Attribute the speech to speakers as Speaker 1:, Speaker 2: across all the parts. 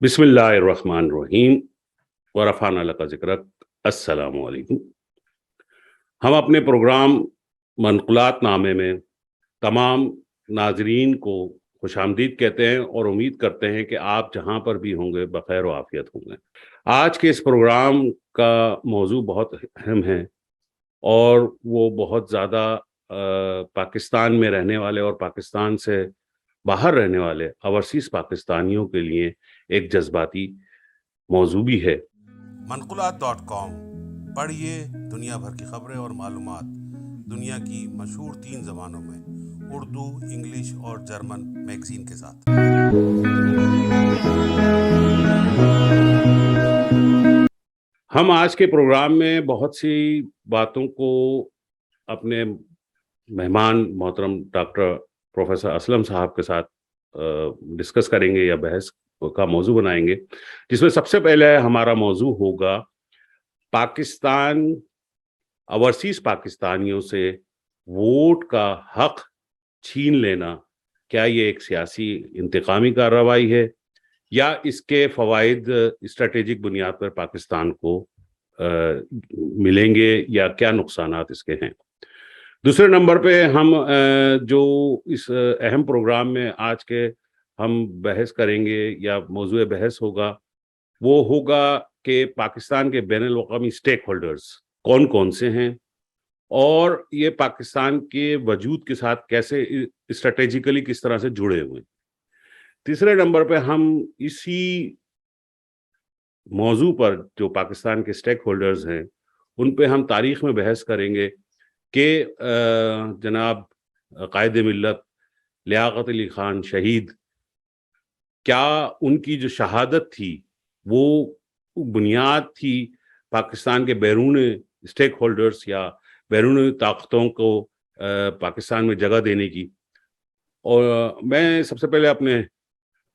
Speaker 1: بسم اللہ الرحمن الرحیم ورفعنا لک ذکرک۔ السلام علیکم۔ ہم اپنے پروگرام منقولات نامے میں تمام ناظرین کو خوش آمدید کہتے ہیں اور امید کرتے ہیں کہ آپ جہاں پر بھی ہوں گے بخیر و عافیت ہوں گے۔ آج کے اس پروگرام کا موضوع بہت اہم ہے اور وہ بہت زیادہ پاکستان میں رہنے والے اور پاکستان سے باہر رہنے والے اوورسیز پاکستانیوں کے لیے ایک جذباتی موضوع بھی ہے۔
Speaker 2: منقولات.com پڑھیے دنیا بھر کی خبریں اور معلومات دنیا کی مشہور 3 زبانوں میں، اردو، انگلش اور جرمن میگزین کے ساتھ۔
Speaker 1: ہم آج کے پروگرام میں بہت سی باتوں کو اپنے مہمان محترم ڈاکٹر پروفیسر اسلم صاحب کے ساتھ ڈسکس کریں گے یا بحث کا موضوع بنائیں گے، جس میں سب سے پہلے ہمارا موضوع ہوگا پاکستان اوورسیز پاکستانیوں سے ووٹ کا حق چھین لینا، کیا یہ ایک سیاسی انتقامی کارروائی ہے یا اس کے فوائد اسٹریٹجک بنیاد پر پاکستان کو ملیں گے یا کیا نقصانات اس کے ہیں۔ دوسرے نمبر پہ ہم جو اس اہم پروگرام میں آج کے ہم بحث کریں گے یا موضوع بحث ہوگا، وہ ہوگا کہ پاکستان کے بین الاقوامی سٹیک ہولڈرز کون کون سے ہیں اور یہ پاکستان کے وجود کے ساتھ کیسے اسٹریٹجیکلی کس طرح سے جڑے ہوئے ہیں۔ تیسرے نمبر پہ ہم اسی موضوع پر جو پاکستان کے سٹیک ہولڈرز ہیں ان پہ ہم تاریخ میں بحث کریں گے کہ جناب قائد ملت لیاقت علی خان شہید، کیا ان کی جو شہادت تھی وہ بنیاد تھی پاکستان کے بیرون سٹیک ہولڈرز یا بیرون طاقتوں کو پاکستان میں جگہ دینے کی۔ اور میں سب سے پہلے اپنے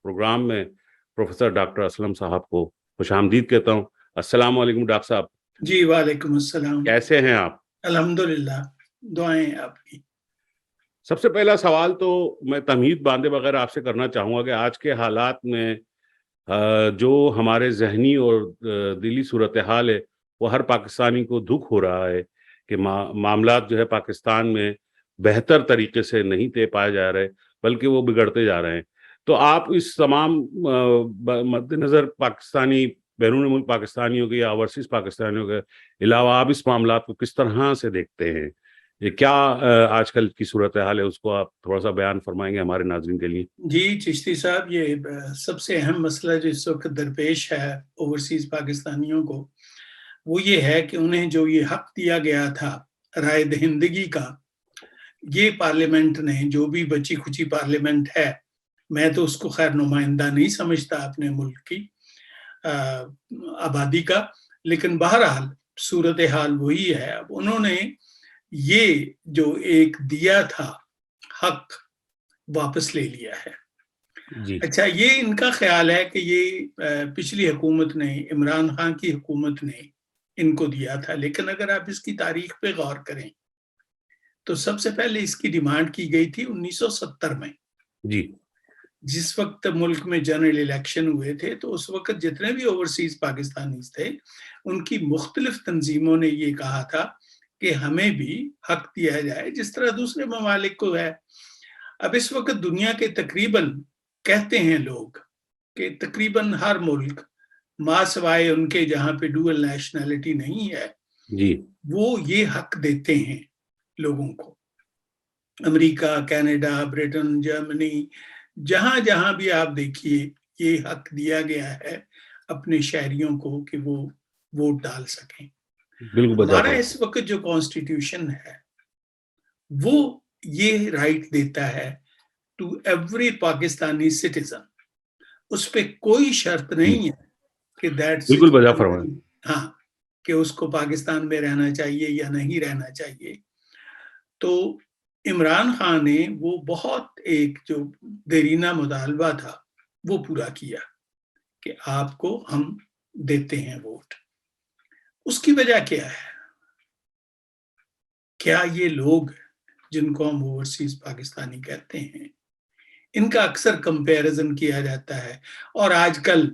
Speaker 1: پروگرام میں پروفیسر ڈاکٹر اسلم صاحب کو خوش آمدید کہتا ہوں۔ السلام علیکم ڈاکٹر صاحب۔
Speaker 3: جی وعلیکم السلام۔
Speaker 1: کیسے ہیں آپ؟
Speaker 3: الحمدللہ، دعائیں آپ کی۔
Speaker 1: سب سے پہلا سوال تو میں تمہید باندھے بغیر آپ سے کرنا چاہوں گا کہ آج کے حالات میں جو ہمارے ذہنی اور دلی صورتحال ہے وہ ہر پاکستانی کو دکھ ہو رہا ہے کہ معاملات جو ہے پاکستان میں بہتر طریقے سے نہیں طے پائے جا رہے بلکہ وہ بگڑتے جا رہے ہیں۔ تو آپ اس تمام مد نظر پاکستانی بیرون ملک پاکستانیوں کے یا اوورسیز پاکستانیوں کے علاوہ آپ اس معاملات کو کس طرح سے دیکھتے ہیں؟ یہ کیا آج کل کی صورتحال ہے، اس کو آپ تھوڑا سا بیان فرمائیں گے ہمارے ناظرین کے لیے؟
Speaker 3: جی چشتی صاحب، یہ سب سے اہم مسئلہ جو اس وقت درپیش ہے اوورسیز پاکستانیوں کو، وہ یہ ہے کہ انہیں جو یہ حق دیا گیا تھا رائے دہندگی کا، یہ پارلیمنٹ نے، جو بھی بچی کھچی پارلیمنٹ ہے، میں تو اس کو خیر نمائندہ نہیں سمجھتا اپنے ملک کی آبادی کا، لیکن بہرحال صورتحال وہی ہے۔ اب انہوں نے یہ جو ایک دیا تھا حق واپس لے لیا ہے۔
Speaker 1: جی
Speaker 3: اچھا، یہ ان کا خیال ہے کہ یہ پچھلی حکومت نے، عمران خان کی حکومت نے ان کو دیا تھا، لیکن اگر آپ اس کی تاریخ پہ غور کریں تو سب سے پہلے اس کی ڈیمانڈ کی گئی تھی 1970 میں،
Speaker 1: جی
Speaker 3: جس وقت ملک میں جنرل الیکشن ہوئے تھے۔ تو اس وقت جتنے بھی اوورسیز پاکستانیز تھے ان کی مختلف تنظیموں نے یہ کہا تھا کہ ہمیں بھی حق دیا جائے جس طرح دوسرے ممالک کو ہے۔ اب اس وقت دنیا کے تقریباً کہتے ہیں لوگ کہ تقریباً ہر ملک ماں سوائے ان کے جہاں پہ ڈوئل نیشنلٹی نہیں ہے،
Speaker 1: جی
Speaker 3: وہ یہ حق دیتے ہیں لوگوں کو۔ امریکہ، کینیڈا، برٹن، جرمنی، جہاں جہاں بھی آپ دیکھیے یہ حق دیا گیا ہے اپنے شہریوں کو کہ وہ ووٹ ڈال سکیں۔
Speaker 1: بالکل
Speaker 3: ہمارا اس وقت جو کانسٹیٹیوشن ہے وہ یہ رائٹ دیتا ہے ٹو ایوری پاکستانی سٹیزن، اس پہ کوئی شرط نہیں ہے کہ
Speaker 1: بالکل بجا فرمائیں۔
Speaker 3: ہاں، کہ اس کو پاکستان میں رہنا چاہیے یا نہیں رہنا چاہیے۔ تو عمران خان نے وہ بہت ایک جو دیرینہ مطالبہ تھا وہ پورا کیا کہ آپ کو ہم دیتے ہیں ووٹ۔ اس کی وجہ کیا ہے؟ کیا یہ لوگ جن کو ہم اوورسیز پاکستانی کہتے ہیں، ان کا اکثر کمپیرزن کیا جاتا ہے، اور آج کل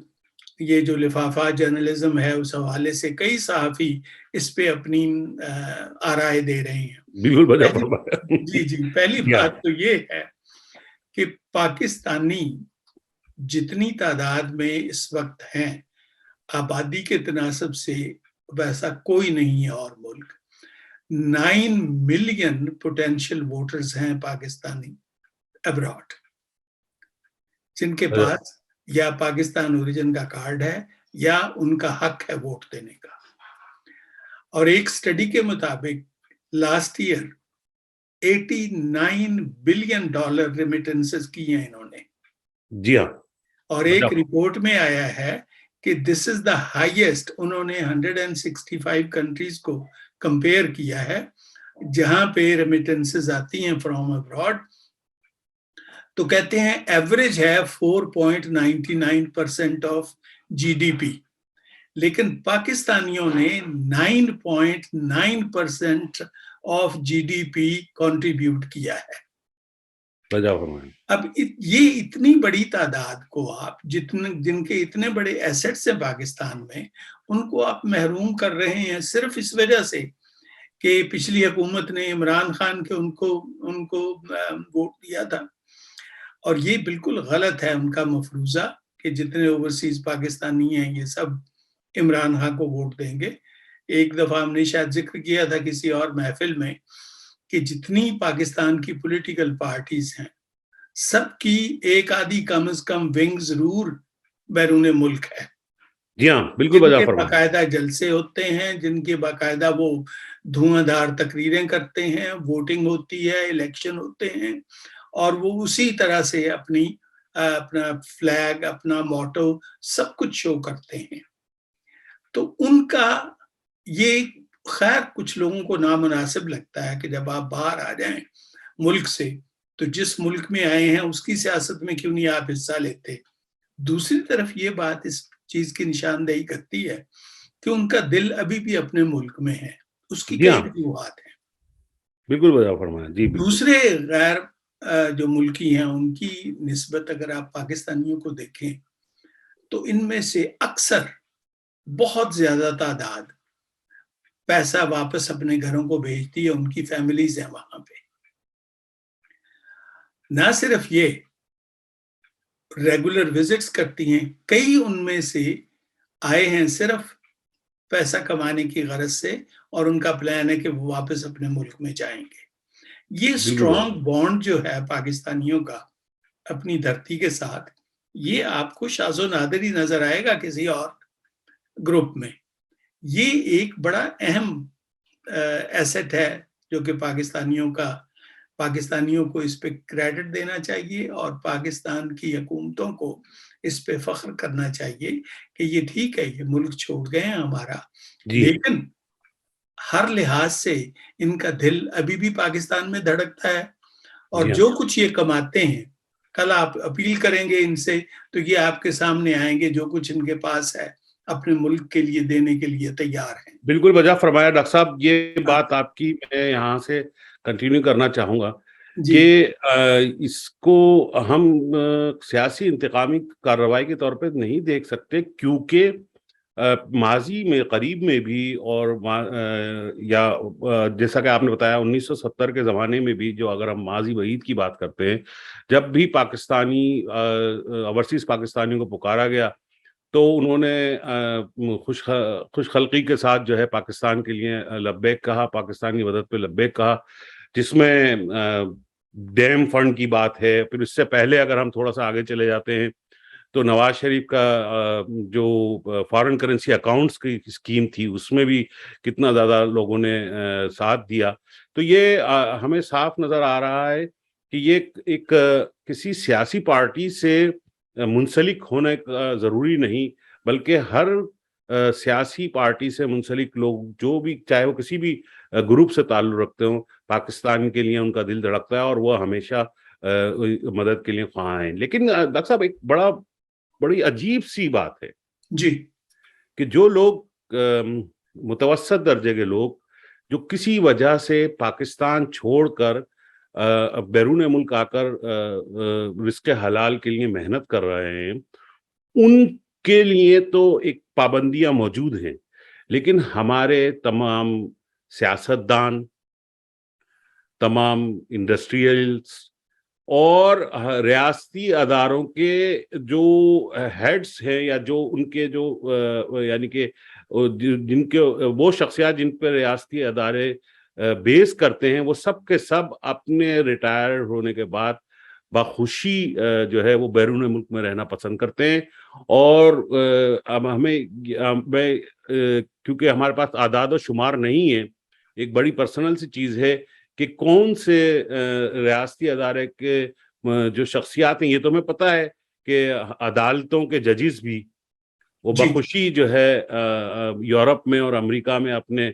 Speaker 3: یہ جو لفافہ جرنلزم ہے اس حوالے سے کئی صحافی اس پہ اپنی آرائے دے رہے ہیں.
Speaker 1: بالکل بجا فرمایا.
Speaker 3: جی پہلی بات تو یہ ہے کہ پاکستانی جتنی تعداد میں اس وقت ہیں آبادی کے تناسب سے ویسا کوئی نہیں ہے اور ملک. 9 ملین پوٹینشیل ووٹرز ہیں پاکستانی ابراڈ جن کے پاس یا پاکستان اوریجن کا کارڈ ہے یا ان کا حق ہے ووٹ دینے کا. اور ایک سٹڈی کے مطابق لاسٹ ایئر $89 بلین ریمیٹنسز کی ہیں انہوں نے.
Speaker 1: جی ہاں.
Speaker 3: اور ایک رپورٹ میں آیا ہے کہ دس از دا ہائیسٹ. انہوں نے 165 کنٹریز کو کمپیئر کیا ہے جہاں پہ ریمیٹنسز آتی ہیں فرام ابراڈ. تو کہتے ہیں ایوریج ہے 4.99% آف جی ڈی پی، لیکن پاکستانیوں نے 9.9% of G D P contribute کیا ہے. اب یہ اتنی بڑی تعداد کو آپ جن کے اتنے بڑے ایسٹس ہیں پاکستان میں، ان کو آپ محروم کر رہے ہیں صرف اس وجہ سے کہ پچھلی حکومت نے عمران خان کے ان کو ووٹ دیا تھا. اور یہ بالکل غلط ہے ان کا مفروضہ کہ جتنے اوورسیز پاکستانی ہیں یہ سب عمران خان کو ووٹ دیں گے. ایک دفعہ ہم نے شاید ذکر کیا تھا کسی اور محفل میں کہ جتنی پاکستان کی پولیٹیکل پارٹیز ہیں سب کی ایک آدھی کم از کم ونگ ضرور بیرون ملک ہے.
Speaker 1: جی ہاں بالکل
Speaker 3: جن کے باقاعدہ جلسے ہوتے ہیں، جن کے باقاعدہ وہ دھواں دھار تقریریں کرتے ہیں، ووٹنگ ہوتی ہے، الیکشن ہوتے ہیں، اور وہ اسی طرح سے اپنا فلیگ، اپنا موٹو سب کچھ شو کرتے ہیں. تو ان کا یہ خیر کچھ لوگوں کو نامناسب لگتا ہے کہ جب آپ باہر آ جائیں ملک سے تو جس ملک میں آئے ہیں اس کی سیاست میں کیوں نہیں آپ حصہ لیتے. دوسری طرف یہ بات اس چیز کی نشاندہی کرتی ہے کہ ان کا دل ابھی بھی اپنے ملک میں ہے. اس کی کئی وجوہات ہیں.
Speaker 1: بالکل بجا فرمایا. جی
Speaker 3: دوسرے غیر جو ملکی ہیں ان کی نسبت اگر آپ پاکستانیوں کو دیکھیں تو ان میں سے اکثر بہت زیادہ تعداد پیسہ واپس اپنے گھروں کو بھیجتی ہے. ان کی فیملیز ہیں وہاں پہ. نہ صرف یہ ریگولر وزٹس کرتی ہیں، کئی ان میں سے آئے ہیں صرف پیسہ کمانے کی غرض سے اور ان کا پلان ہے کہ وہ واپس اپنے ملک میں جائیں گے. یہ اسٹرانگ بانڈ جو ہے پاکستانیوں کا اپنی دھرتی کے ساتھ، یہ آپ کو شاذ و نادر ہی نظر آئے گا کسی اور گروپ میں. یہ ایک بڑا اہم ایسٹ ہے جو کہ پاکستانیوں کو اس پہ کریڈٹ دینا چاہیے اور پاکستان کی حکومتوں کو اس پہ فخر کرنا چاہیے کہ یہ ٹھیک ہے یہ ملک چھوڑ گئے ہیں ہمارا، لیکن ہر لحاظ سے ان کا دل ابھی بھی پاکستان میں دھڑکتا ہے. اور جو کچھ یہ کماتے ہیں، کل آپ اپیل کریں گے ان سے تو یہ آپ کے سامنے آئیں گے، جو کچھ ان کے پاس ہے اپنے ملک کے لیے دینے کے لیے تیار ہیں.
Speaker 1: بالکل بجا فرمایا ڈاکٹر صاحب. یہ بات آپ کی میں یہاں سے کنٹینیو کرنا چاہوں گا کہ اس کو ہم سیاسی انتقامی کارروائی کے طور پہ نہیں دیکھ سکتے، کیونکہ ماضی میں قریب میں بھی اور یا جیسا کہ آپ نے بتایا 1970 کے زمانے میں بھی، جو اگر ہم ماضی بعید کی بات کرتے ہیں، جب بھی پاکستانی اوورسیز پاکستانیوں کو پکارا گیا تو انہوں نے خوش خلقی کے ساتھ جو ہے پاکستان کے لیے لبیک کہا، پاکستان کی مدد پہ لبیک کہا، جس میں ڈیم فنڈ کی بات ہے. پھر اس سے پہلے اگر ہم تھوڑا سا آگے چلے جاتے ہیں تو نواز شریف کا جو فارن کرنسی اکاؤنٹس کی اسکیم تھی اس میں بھی کتنا زیادہ لوگوں نے ساتھ دیا. تو یہ ہمیں صاف نظر آ رہا ہے کہ یہ ایک کسی سیاسی پارٹی سے منسلک ہونے کا ضروری نہیں، بلکہ ہر سیاسی پارٹی سے منسلک لوگ جو بھی، چاہے وہ کسی بھی گروپ سے تعلق رکھتے ہوں، پاکستان کے لیے ان کا دل دھڑکتا ہے اور وہ ہمیشہ مدد کے لیے خواہاں ہیں. لیکن ڈاکٹر صاحب ایک بڑی عجیب سی بات ہے
Speaker 3: جی
Speaker 1: کہ جو لوگ متوسط درجے کے لوگ جو کسی وجہ سے پاکستان چھوڑ کر بیرون ملک آ کر رزق حلال کے لیے محنت کر رہے ہیں، ان کے لیے تو ایک پابندیاں موجود ہیں، لیکن ہمارے تمام سیاستدان، تمام انڈسٹریلز اور ریاستی اداروں کے جو ہیڈز ہیں یا جو ان کے جو یعنی کہ جن کے وہ شخصیات جن پہ ریاستی ادارے بیس کرتے ہیں، وہ سب کے سب اپنے ریٹائر ہونے کے بعد بخوشی جو ہے وہ بیرون ملک میں رہنا پسند کرتے ہیں. اور اب ہمیں کیونکہ ہمارے پاس اعداد و شمار نہیں ہے، ایک بڑی پرسنل سی چیز ہے کہ کون سے ریاستی ادارے کے جو شخصیات ہیں، یہ تو ہمیں پتہ ہے کہ عدالتوں کے ججز بھی وہ بخوشی جو ہے یورپ میں اور امریکہ میں اپنے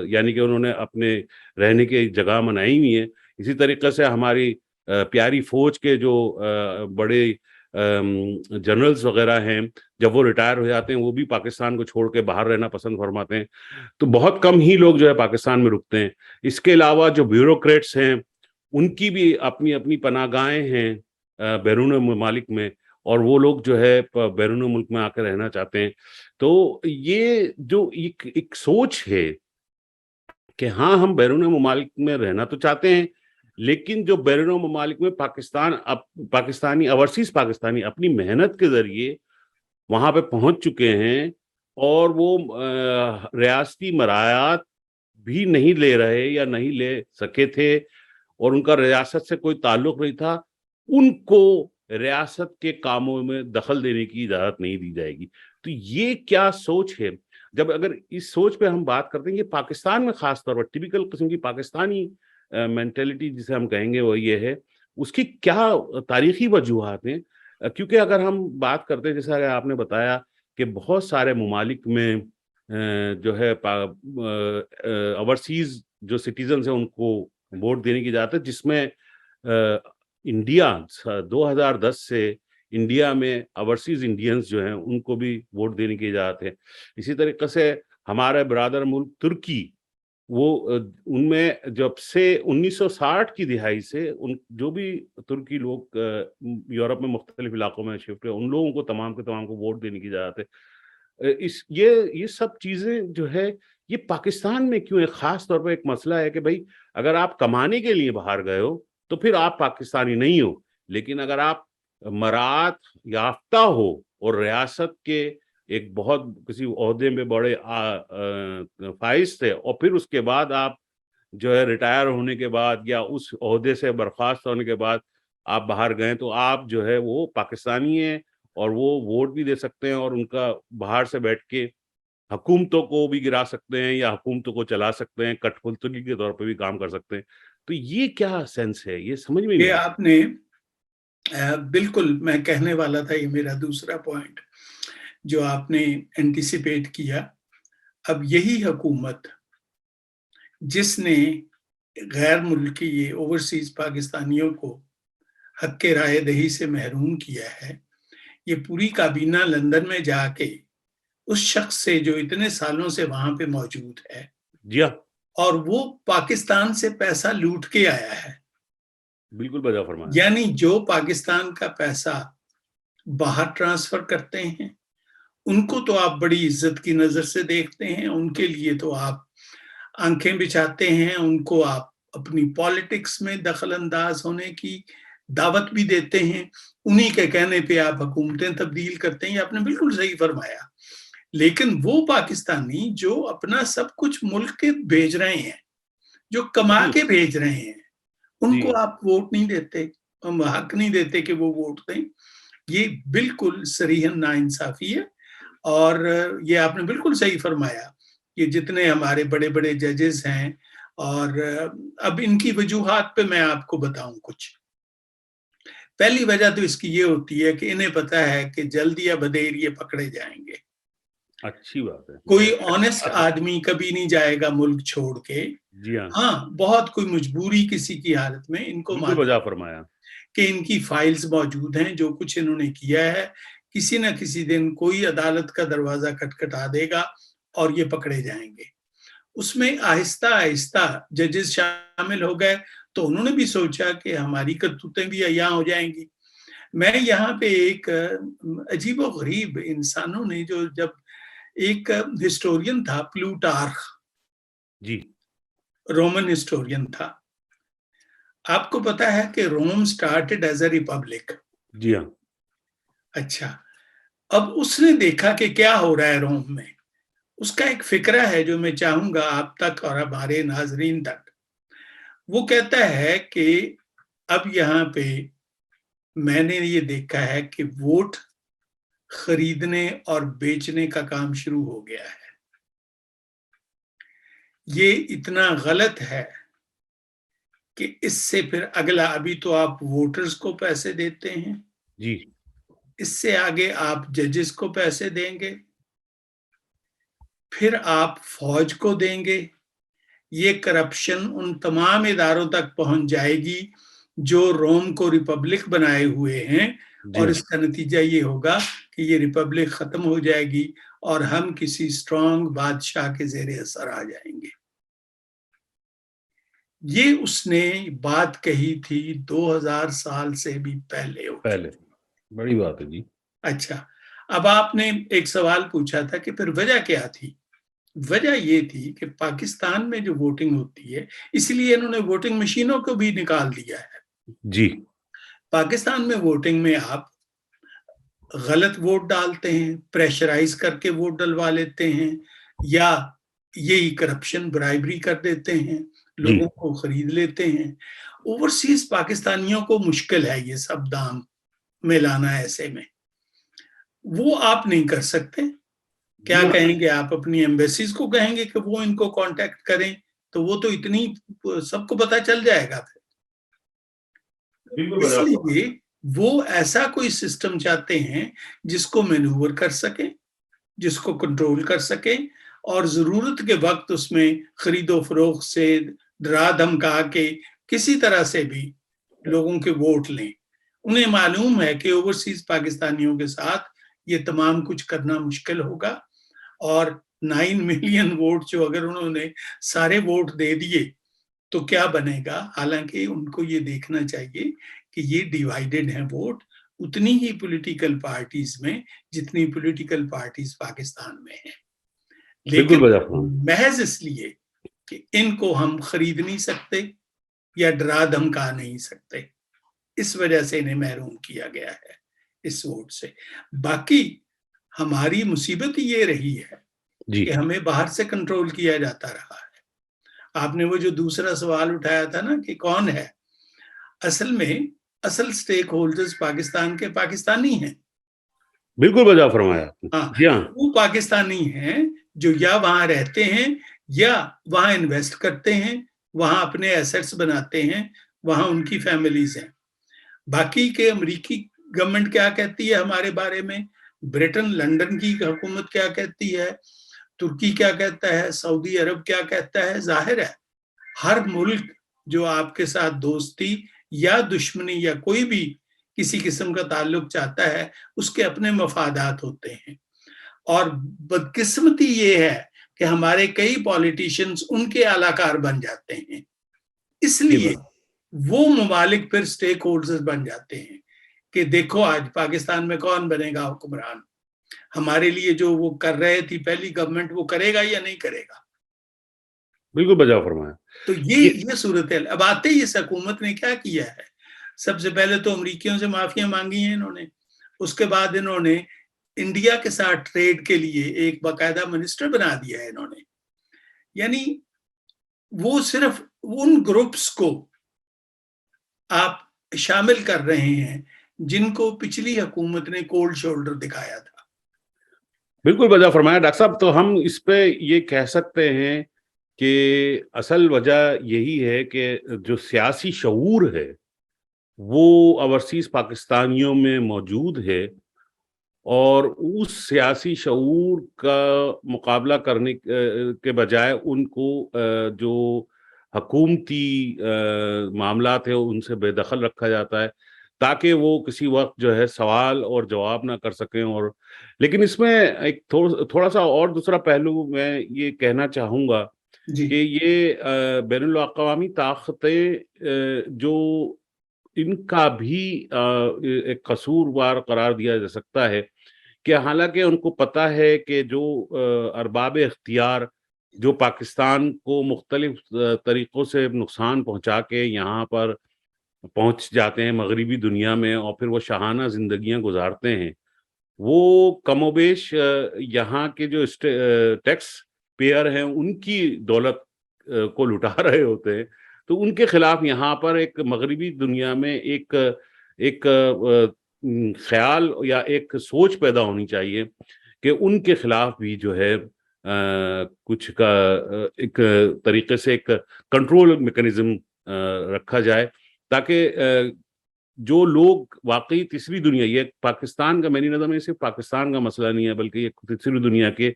Speaker 1: یعنی کہ انہوں نے اپنے رہنے کی جگہ بنائی ہوئی ہے. اسی طریقے سے ہماری پیاری فوج کے جو بڑے جنرلز وغیرہ ہیں، جب وہ ریٹائر ہو جاتے ہیں وہ بھی پاکستان کو چھوڑ کے باہر رہنا پسند فرماتے ہیں. تو بہت کم ہی لوگ جو ہے پاکستان میں رکتے ہیں. اس کے علاوہ جو بیوروکریٹس ہیں ان کی بھی اپنی اپنی پناہ گاہیں ہیں بیرون ممالک میں، اور وہ لوگ جو ہے بیرون ملک میں آ کے رہنا چاہتے ہیں. تو یہ جو ایک سوچ ہے کہ ہاں ہم بیرون ممالک میں رہنا تو چاہتے ہیں، لیکن جو بیرون ممالک میں پاکستانی اوورسیز پاکستانی اپنی محنت کے ذریعے وہاں پہ پہنچ چکے ہیں اور وہ ریاستی مراعات بھی نہیں لے رہے یا نہیں لے سکے تھے اور ان کا ریاست سے کوئی تعلق نہیں تھا، ان کو ریاست کے کاموں میں دخل دینے کی اجازت نہیں دی جائے گی. تو یہ کیا سوچ ہے؟ جب اگر اس سوچ پہ ہم بات کرتے ہیں، یہ پاکستان میں خاص طور پر ٹیپیکل قسم کی پاکستانی مینٹلٹی جسے ہم کہیں گے وہ یہ ہے، اس کی کیا تاریخی وجوہات ہیں؟ کیونکہ اگر ہم بات کرتے ہیں جیسا کہ آپ نے بتایا کہ بہت سارے ممالک میں جو ہے اوورسیز جو سٹیزنز ہیں ان کو ووٹ دینے کی اجازت ہے، جس میں انڈیا 2010 سے انڈیا میں اوورسیز انڈینز جو ہیں ان کو بھی ووٹ دینے کی اجازت ہے. اسی طریقے سے ہمارے برادر ملک ترکی، وہ ان میں جب سے 1960 کی دہائی سے جو بھی ترکی لوگ یورپ میں مختلف علاقوں میں شفٹ ہوئے، ان لوگوں کو تمام کے تمام کو ووٹ دینے کی اجازت ہے. یہ سب چیزیں جو ہے یہ پاکستان میں کیوں ہے؟ خاص طور پہ ایک مسئلہ ہے کہ بھائی اگر آپ کمانے کے لیے باہر گئے ہو تو پھر آپ پاکستانی نہیں ہو، لیکن اگر آپ مراعات یافتہ ہو اور ریاست کے ایک بہت کسی عہدے میں بڑے فائز تھے اور پھر اس کے بعد آپ جو ہے ریٹائر ہونے کے بعد یا اس عہدے سے برخاست ہونے کے بعد آپ باہر گئے تو آپ جو ہے وہ پاکستانی ہیں اور وہ ووٹ بھی دے سکتے ہیں اور ان کا باہر سے بیٹھ کے حکومتوں کو بھی گرا سکتے ہیں یا حکومتوں کو چلا سکتے ہیں، کٹ پھلتگی کے طور پہ بھی کام کر سکتے ہیں. تو یہ کیا سینس ہے؟ یہ سمجھ میں نہیں.
Speaker 3: یہ آپ نے بالکل، میں کہنے والا تھا، یہ میرا دوسرا پوائنٹ جو آپ نے اینٹیسپیٹ کیا. اب یہی حکومت جس نے غیر ملکی اوورسیز پاکستانیوں کو حق کے رائے دہی سے محروم کیا ہے، یہ پوری کابینہ لندن میں جا کے اس شخص سے جو اتنے سالوں سے وہاں پہ موجود ہے
Speaker 1: جی ہاں،
Speaker 3: اور وہ پاکستان سے پیسہ لوٹ کے آیا ہے.
Speaker 1: بالکل بجا فرمایا.
Speaker 3: یعنی جو پاکستان کا پیسہ باہر ٹرانسفر کرتے ہیں ان کو تو آپ بڑی عزت کی نظر سے دیکھتے ہیں، ان کے لیے تو آپ آنکھیں بچھاتے ہیں، ان کو آپ اپنی پالیٹکس میں دخل انداز ہونے کی دعوت بھی دیتے ہیں، انہی کے کہنے پہ آپ حکومتیں تبدیل کرتے ہیں. یہ آپ نے بالکل صحیح فرمایا. لیکن وہ پاکستانی جو اپنا سب کچھ ملک کے بھیج رہے ہیں، جو کما کے بھیج رہے ہیں، ان کو آپ ووٹ نہیں دیتے، حق نہیں دیتے کہ وہ ووٹ دیں. یہ بالکل صریحاً ناانصافی ہے. اور یہ آپ نے بالکل صحیح فرمایا کہ جتنے ہمارے بڑے بڑے ججز ہیں، اور اب ان کی وجوہات پہ میں آپ کو بتاؤں کچھ. پہلی وجہ تو اس کی یہ ہوتی ہے کہ انہیں پتا ہے کہ جلد یا بدیر یہ پکڑے جائیں گے.
Speaker 1: اچھی بات ہے.
Speaker 3: کوئی آنےسٹ آدمی کبھی نہیں جائے گا ملک چھوڑ کے.
Speaker 1: جی ہاں،
Speaker 3: ہاں، بہت کوئی مجبوری کسی کی حالت میں ان کو
Speaker 1: بجا فرمایا
Speaker 3: کہ ان کی فائلز موجود ہیں، جو کچھ انہوں نے کیا ہے کسی نہ کسی دن کوئی عدالت کا دروازہ کھٹکھٹا دے گا اور یہ پکڑے جائیں گے. اس میں آہستہ آہستہ ججز شامل ہو گئے تو انہوں نے بھی سوچا کہ ہماری کرتوتیں بھی عیاں ہو جائیں گی. میں یہاں پہ ایک عجیب و غریب انسانوں نے جو جب ایک ہسٹورین تھا پلوٹارخ،
Speaker 1: جی
Speaker 3: رومن ہسٹورین تھا. آپ کو پتا ہے کہ روم سٹارٹڈ ایز اے ریپبلک.
Speaker 1: جی ہاں
Speaker 3: اچھا، اب اس نے دیکھا کہ کیا ہو رہا ہے روم میں. اس کا ایک فکرہ ہے جو میں چاہوں گا آپ تک اور ہمارے ناظرین تک. وہ کہتا ہے کہ اب یہاں پہ میں نے یہ دیکھا ہے کہ ووٹ خریدنے اور بیچنے کا کام شروع ہو گیا ہے. یہ اتنا غلط ہے کہ اس سے پھر اگلا، ابھی تو آپ ووٹرز کو پیسے دیتے ہیں،
Speaker 1: جی
Speaker 3: اس سے آگے آپ ججز کو پیسے دیں گے، پھر آپ فوج کو دیں گے. یہ کرپشن ان تمام اداروں تک پہنچ جائے گی جو روم کو ریپبلک بنائے ہوئے ہیں،
Speaker 1: جی
Speaker 3: اور
Speaker 1: ہاں
Speaker 3: اس کا نتیجہ یہ ہوگا کہ یہ ریپبلک ختم ہو جائے گی اور ہم کسی سٹرونگ بادشاہ کے زیر اثر آ جائیں گے. یہ اس نے بات کہی تھی 2000 سال سے بھی پہلے.
Speaker 1: پہلے بڑی بات ہے جی.
Speaker 3: اچھا، اب آپ نے ایک سوال پوچھا تھا کہ پھر وجہ کیا تھی. وجہ یہ تھی کہ پاکستان میں جو ووٹنگ ہوتی ہے، اس لیے انہوں نے ووٹنگ مشینوں کو بھی نکال دیا ہے.
Speaker 1: جی
Speaker 3: پاکستان میں ووٹنگ میں آپ غلط ووٹ ڈالتے ہیں، پریشرائز کر کے ووٹ ڈلوا لیتے ہیں، یا یہی کرپشن برائبری کر دیتے ہیں،
Speaker 1: جی
Speaker 3: لوگوں کو خرید لیتے ہیں. اوورسیز پاکستانیوں کو مشکل ہے یہ سب دام میں لانا. ایسے میں وہ آپ نہیں کر سکتے. کیا کہیں گے آپ؟ اپنی ایمبیسیز کو کہیں گے کہ وہ ان کو کانٹیکٹ کریں، تو وہ تو اتنی سب کو پتا چل جائے گا.
Speaker 1: بالکل
Speaker 3: اس لیے وہ ایسا کوئی سسٹم چاہتے ہیں جس کو مینوور کر سکیں، جس کو کنٹرول کر سکیں، اور ضرورت کے وقت اس میں خرید و فروخت سے ڈرا دھمکا کے کسی طرح سے بھی لوگوں کے ووٹ لیں. انہیں معلوم ہے کہ اوورسیز پاکستانیوں کے ساتھ یہ تمام کچھ کرنا مشکل ہوگا، اور 9 ملین ووٹ جو اگر انہوں نے سارے ووٹ دے دیے تو کیا بنے گا. حالانکہ ان کو یہ دیکھنا چاہیے کہ یہ ڈیوائیڈڈ ہیں ووٹ اتنی ہی پولیٹیکل پارٹیز میں جتنی پولیٹیکل پارٹیز پاکستان میں ہیں. لیکن محض اس لیے کہ ان کو ہم خرید نہیں سکتے یا ڈرا دھمکا نہیں سکتے، اس وجہ سے انہیں محروم کیا گیا ہے اس ووٹ سے. باقی ہماری مصیبت یہ رہی ہے کہ ہمیں باہر سے کنٹرول کیا جاتا رہا ہے. آپ نے وہ جو دوسرا سوال اٹھایا تھا نا کہ کون ہے، اصل میں اصل سٹیک ہولڈرز پاکستان کے پاکستانی ہیں.
Speaker 1: بالکل بجا فرمایا.
Speaker 3: ہاں، وہ پاکستانی ہیں جو یا وہاں رہتے ہیں یا وہاں انویسٹ کرتے ہیں، وہاں اپنے ایسٹس بناتے ہیں، وہاں ان کی فیملیز ہیں. باقی کے امریکی گورنمنٹ کیا کہتی ہے ہمارے بارے میں، برٹن لندن کی حکومت کیا کہتی ہے، ترکی کیا کہتا ہے، سعودی عرب کیا کہتا ہے. ظاہر ہے ہر ملک جو آپ کے ساتھ دوستی یا دشمنی یا کوئی بھی کسی قسم کا تعلق چاہتا ہے، اس کے اپنے مفادات ہوتے ہیں. اور بدقسمتی یہ ہے کہ ہمارے کئی پولیٹیشنز ان کے اعلی کار بن جاتے ہیں، اس لیے وہ ممالک پھر سٹیک ہولڈرز بن جاتے ہیں کہ دیکھو آج پاکستان میں کون بنے گا حکمران، ہمارے لیے جو وہ کر رہے تھی پہلی گورنمنٹ وہ کرے گا یا نہیں کرے گا.
Speaker 1: بالکل بجا فرمایا.
Speaker 3: تو یہ صورت ہے. اب آتے ہی اس حکومت نے کیا کیا ہے، سب سے پہلے تو امریکیوں سے معافیاں مانگی ہیں انہوں نے. اس کے بعد انہوں نے انڈیا کے ساتھ ٹریڈ کے لیے ایک باقاعدہ منسٹر بنا دیا ہے انہوں نے. یعنی وہ صرف ان گروپس کو آپ شامل کر رہے ہیں جن کو پچھلی حکومت نے کولڈ شولڈر دکھایا تھا.
Speaker 1: بالکل بجا فرمایا ڈاکٹر صاحب. تو ہم اس پہ یہ کہہ سکتے ہیں کہ اصل وجہ یہی ہے کہ جو سیاسی شعور ہے وہ اوورسیز پاکستانیوں میں موجود ہے، اور اس سیاسی شعور کا مقابلہ کرنے کے بجائے ان کو جو حکومتی معاملات ہیں ان سے بے دخل رکھا جاتا ہے تاکہ وہ کسی وقت جو ہے سوال اور جواب نہ کر سکیں. اور لیکن اس میں ایک تھوڑا سا اور دوسرا پہلو میں یہ کہنا چاہوں گا کہ یہ بین الاقوامی طاقتیں جو ان کا بھی ایک قصوروار قرار دیا جا سکتا ہے کہ حالانکہ ان کو پتا ہے کہ جو ارباب اختیار جو پاکستان کو مختلف طریقوں سے نقصان پہنچا کے یہاں پر پہنچ جاتے ہیں مغربی دنیا میں اور پھر وہ شاہانہ زندگیاں گزارتے ہیں، وہ کم و بیش یہاں کے جو ٹیکس پیئر ہیں ان کی دولت کو لٹا رہے ہوتے ہیں، تو ان کے خلاف یہاں پر ایک مغربی دنیا میں ایک خیال یا ایک سوچ پیدا ہونی چاہیے کہ ان کے خلاف بھی جو ہے کچھ کا ایک طریقے سے ایک کنٹرول میکنزم رکھا جائے، تاکہ جو لوگ واقعی تیسری دنیا، یہ پاکستان کا میری نظر میں صرف پاکستان کا مسئلہ نہیں ہے بلکہ یہ تیسری دنیا کے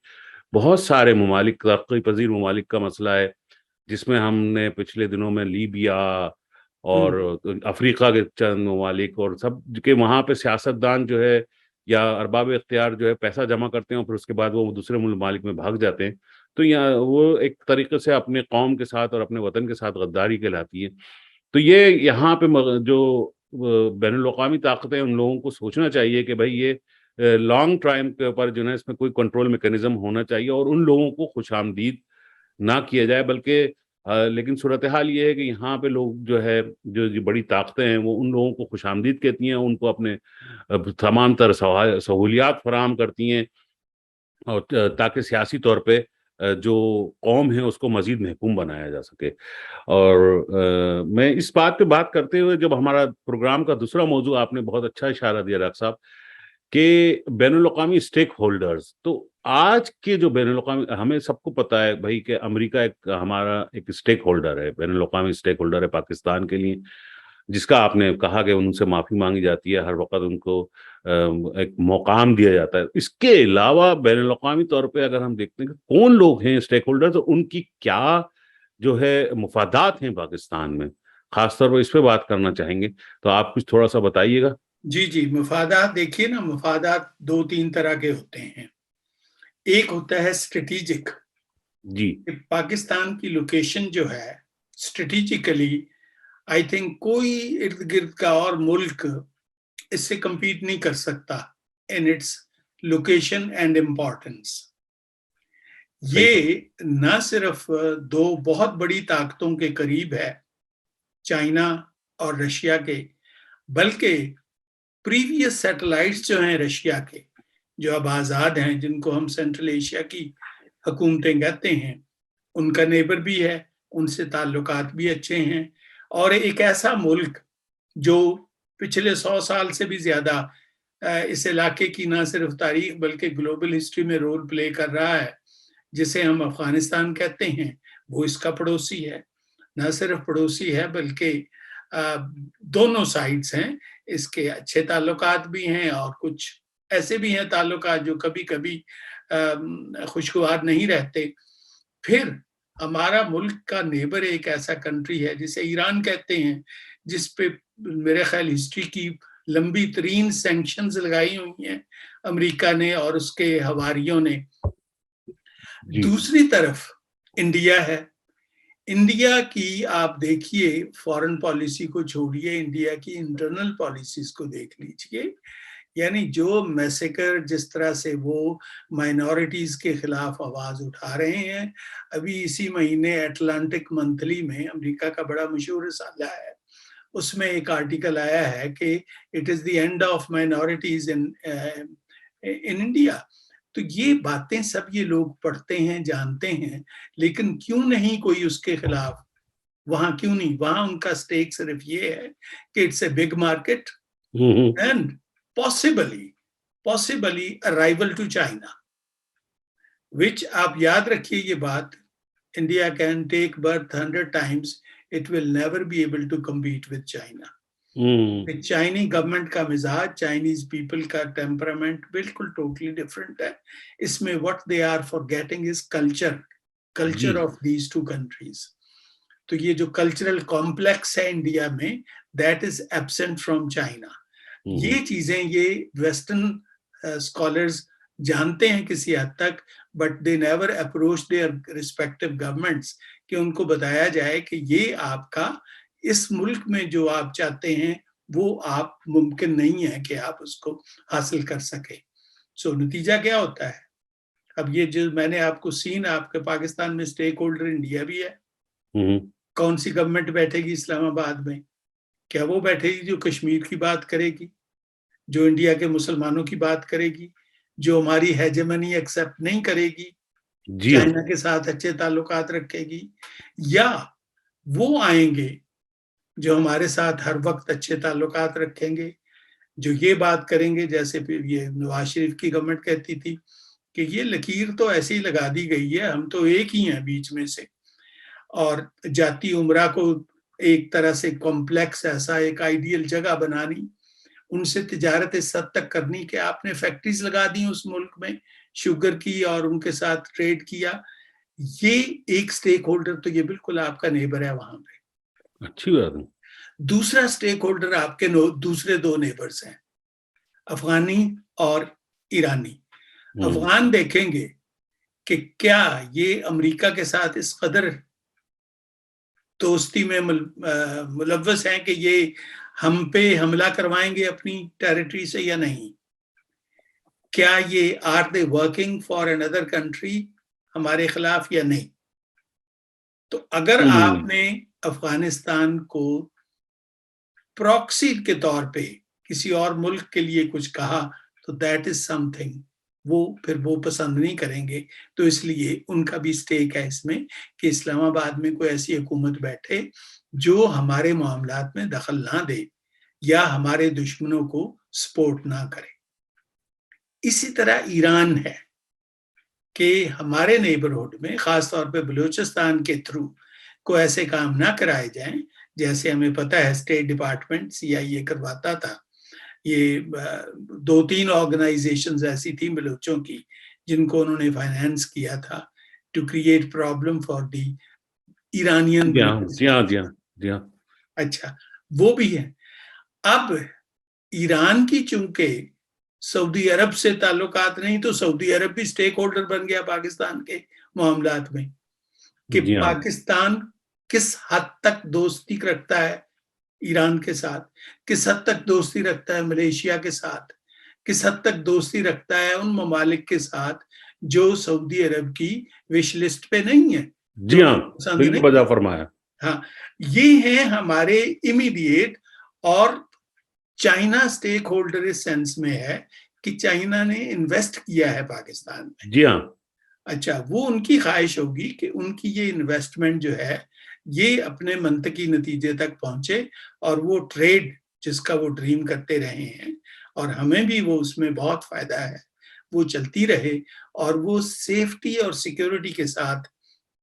Speaker 1: بہت سارے ممالک، ترقی پذیر ممالک کا مسئلہ ہے، جس میں ہم نے پچھلے دنوں میں لیبیا اور افریقہ کے چند ممالک اور سب کے وہاں پہ سیاستدان جو ہے یا ارباب اختیار جو ہے پیسہ جمع کرتے ہیں اور پھر اس کے بعد وہ دوسرے ممالک میں بھاگ جاتے ہیں، تو یہاں وہ ایک طریقے سے اپنے قوم کے ساتھ اور اپنے وطن کے ساتھ غداری کہلاتی ہے۔ تو یہ یہاں پہ جو بین الاقوامی طاقتیں ان لوگوں کو سوچنا چاہیے کہ بھائی یہ لانگ ٹائم کے اوپر جو ہے اس میں کوئی کنٹرول میکنزم ہونا چاہیے اور ان لوگوں کو خوش آمدید نہ کیا جائے، بلکہ لیکن صورتحال یہ ہے کہ یہاں پہ لوگ جو ہے جو بڑی طاقتیں ہیں وہ ان لوگوں کو خوش آمدید کہتی ہیں، ان کو اپنے تمام تر سہولیات فراہم کرتی ہیں، اور تاکہ سیاسی طور پہ جو قوم ہے اس کو مزید محکوم بنایا جا سکے۔ اور میں اس بات پہ بات کرتے ہوئے، جب ہمارا پروگرام کا دوسرا موضوع آپ نے بہت اچھا اشارہ دیا ڈاکٹر صاحب کہ بین الاقوامی اسٹیک ہولڈرز، تو آج کے جو بین الاقوامی، ہمیں سب کو پتا ہے بھائی کہ امریکہ ایک ہمارا ایک اسٹیک ہولڈر ہے، بین الاقوامی اسٹیک ہولڈر ہے پاکستان کے لیے، جس کا آپ نے کہا کہ ان سے معافی مانگی جاتی ہے، ہر وقت ان کو ایک مقام دیا جاتا ہے۔ اس کے علاوہ بین الاقوامی طور پہ اگر ہم دیکھتے ہیں کہ کون لوگ ہیں اسٹیک ہولڈر، تو ان کی کیا جو ہے مفادات ہیں پاکستان میں، خاص طور پر اس پہ بات کرنا چاہیں گے، تو آپ کچھ تھوڑا سا بتائیے گا۔
Speaker 3: جی مفادات دیکھیے نا، مفادات دو تین طرح کے ہوتے ہیں۔ ایک ہوتا ہے اسٹریٹیجک،
Speaker 1: جی،
Speaker 3: پاکستان کی لوکیشن جو ہے اسٹریٹیجیکلی آئی تھنک کوئی ارد گرد کا اور ملک اس سے کمپیٹ نہیں کر سکتا in its location and importance. یہ نہ صرف دو بہت بڑی طاقتوں کے قریب ہے، چائنا اور رشیا کے، بلکہ پریویس سیٹلائٹس جو ہیں رشیا کے، جو اب آزاد ہیں، جن کو ہم سینٹرل ایشیا کی حکومتیں کہتے ہیں، ان کا نیبر بھی ہے، ان سے تعلقات بھی اچھے ہیں، اور ایک ایسا ملک جو پچھلے 100 سال سے بھی زیادہ اس علاقے کی نہ صرف تاریخ بلکہ گلوبل ہسٹری میں رول پلے کر رہا ہے، جسے ہم افغانستان کہتے ہیں، وہ اس کا پڑوسی ہے۔ نہ صرف پڑوسی ہے بلکہ دونوں سائڈز ہیں، اس کے اچھے تعلقات بھی ہیں اور کچھ ایسے بھی ہیں تعلقات جو کبھی کبھی خوشگوار نہیں رہتے۔ پھر ہمارا ملک کا نیبر ایک ایسا کنٹری ہے جسے ایران کہتے ہیں، جس پہ میرے خیال ہسٹری کی لمبی ترین سینکشنز لگائی ہوئی ہیں امریکہ نے اور اس کے حواریوں نے۔ دوسری طرف انڈیا ہے۔ انڈیا کی آپ دیکھیے، فارن پالیسی کو چھوڑیے، انڈیا کی انٹرنل پالیسیز کو دیکھ لیجئے، یعنی جو میسیکر، جس طرح سے وہ مائنورٹیز کے خلاف آواز اٹھا رہے ہیں۔ ابھی اسی مہینے اٹلانٹک منتھلی میں امریکہ کا بڑا مشہور رسالہ ہے، اس میں ایک آرٹیکل آیا ہے کہ it is the end of minorities in India. تو یہ باتیں سب یہ لوگ پڑھتے ہیں، جانتے ہیں، لیکن کیوں نہیں کوئی اس کے خلاف؟ وہاں کیوں نہیں؟ وہاں ان کا سٹیک صرف یہ ہے کہ it's a big market and possibly a rival to China, which آپ یاد رکھیے یہ بات، India can take birth 100 times, it will never be able to compete with China. Chinese government کا مزاج، چائنیز پیپل کا ٹیمپرامنٹ بالکل ٹوٹلی ڈفرینٹ ہے۔ اس میں what they are forgetting is culture of these two countries. تو یہ جو کلچرل کمپلیکس ہے انڈیا میں، that is absent from China. یہ چیزیں یہ ویسٹرن اسکالرز جانتے ہیں کسی حد تک، but they never approach their respective governments کہ ان کو بتایا جائے کہ یہ آپ کا اس ملک میں جو آپ چاہتے ہیں وہ آپ ممکن نہیں ہے کہ آپ اس کو حاصل کر سکیں. سو نتیجہ کیا ہوتا ہے؟ اب یہ جو میں نے آپ کو سین، آپ کے پاکستان میں اسٹیک ہولڈر انڈیا بھی ہے. کون سی گورنمنٹ بیٹھے گی اسلام آباد میں؟ کیا وہ بیٹھے گی جو کشمیر کی بات کرے گی، جو انڈیا کے مسلمانوں کی بات کرے گی، جو ہماری ہیجمنی ایکسیپٹ نہیں کرے گی، چائنا کے ساتھ اچھے تعلقات رکھے گی؟ یا وہ آئیں گے جو ہمارے ساتھ ہر وقت اچھے تعلقات رکھیں گے، جو یہ بات کریں گے جیسے پھر یہ نواز شریف کی گورنمنٹ کہتی تھی کہ یہ لکیر تو ایسی لگا دی گئی ہے، ہم تو ایک ہی ہیں بیچ میں سے، اور جاتی عمرہ کو ایک طرح سے کمپلیکس ایسا ایک آئیڈیل جگہ بنانی، ان سے تجارت اس حد تک کرنی کہ آپ نے فیکٹریز لگا دی اس ملک میں شوگر کی اور ان کے ساتھ ٹریڈ کیا. یہ ایک سٹیک ہولڈر تو یہ بالکل آپ کا نیبر ہے وہاں پہ.
Speaker 1: اچھی بات ہے.
Speaker 3: دوسرا سٹیک ہولڈر آپ کے دوسرے دو نیبرز ہیں، افغانی اور ایرانی. افغان دیکھیں گے کہ کیا یہ امریکہ کے ساتھ اس قدر دوستی میں ملوث ہیں کہ یہ ہم پہ حملہ کروائیں گے اپنی ٹیریٹری سے یا نہیں. کیا یہ آر دے ورکنگ فار اندر کنٹری ہمارے خلاف یا نہیں. تو اگر آپ نے افغانستان کو پراکسی کے طور پہ کسی اور ملک کے لیے کچھ کہا تو دیٹ از سم تھنگ، وہ پھر وہ پسند نہیں کریں گے. تو اس لیے ان کا بھی سٹیک ہے اس میں کہ اسلام آباد میں کوئی ایسی حکومت بیٹھے جو ہمارے معاملات میں دخل نہ دے یا ہمارے دشمنوں کو سپورٹ نہ کرے. اسی طرح ایران ہے کہ ہمارے نیبرہڈ میں خاص طور پہ بلوچستان کے تھرو کو ایسے کام نہ کرائے جائیں جیسے ہمیں پتہ ہے اسٹیٹ ڈپارٹمنٹ CIA کرواتا تھا. یہ 2-3 آرگنائزیشنز ایسی تھیں بلوچوں کی جن کو انہوں نے فائنینس کیا تھا to create problem for the Iranian. اچھا وہ بھی ہے. اب ایران کی چونکہ سعودی عرب سے تعلقات نہیں تو سعودی عرب بھی سٹیک ہولڈر بن گیا پاکستان کے معاملات میں کہ پاکستان کس حد تک دوستی رکھتا ہے ایران کے ساتھ، کس حد تک دوستی رکھتا ہے ملیشیا کے ساتھ، کس حد تک دوستی رکھتا ہے ان ممالک کے ساتھ جو سعودی عرب کی وش لسٹ پہ نہیں ہے.
Speaker 1: جی ہاں بالکل بجا فرمایا.
Speaker 3: ہاں یہ ہیں ہمارے امیڈیٹ. اور چائنا سٹیک ہولڈر اس سینس میں ہے کہ چائنا نے انویسٹ کیا ہے پاکستان میں.
Speaker 1: جی ہاں.
Speaker 3: اچھا وہ ان کی خواہش ہوگی کہ ان کی یہ انویسٹمنٹ جو ہے یہ اپنے منطقی نتیجے تک پہنچے اور وہ ٹریڈ جس کا وہ ڈریم کرتے رہے ہیں اور ہمیں بھی وہ اس میں بہت فائدہ ہے وہ چلتی رہے اور وہ سیفٹی اور سیکیورٹی کے ساتھ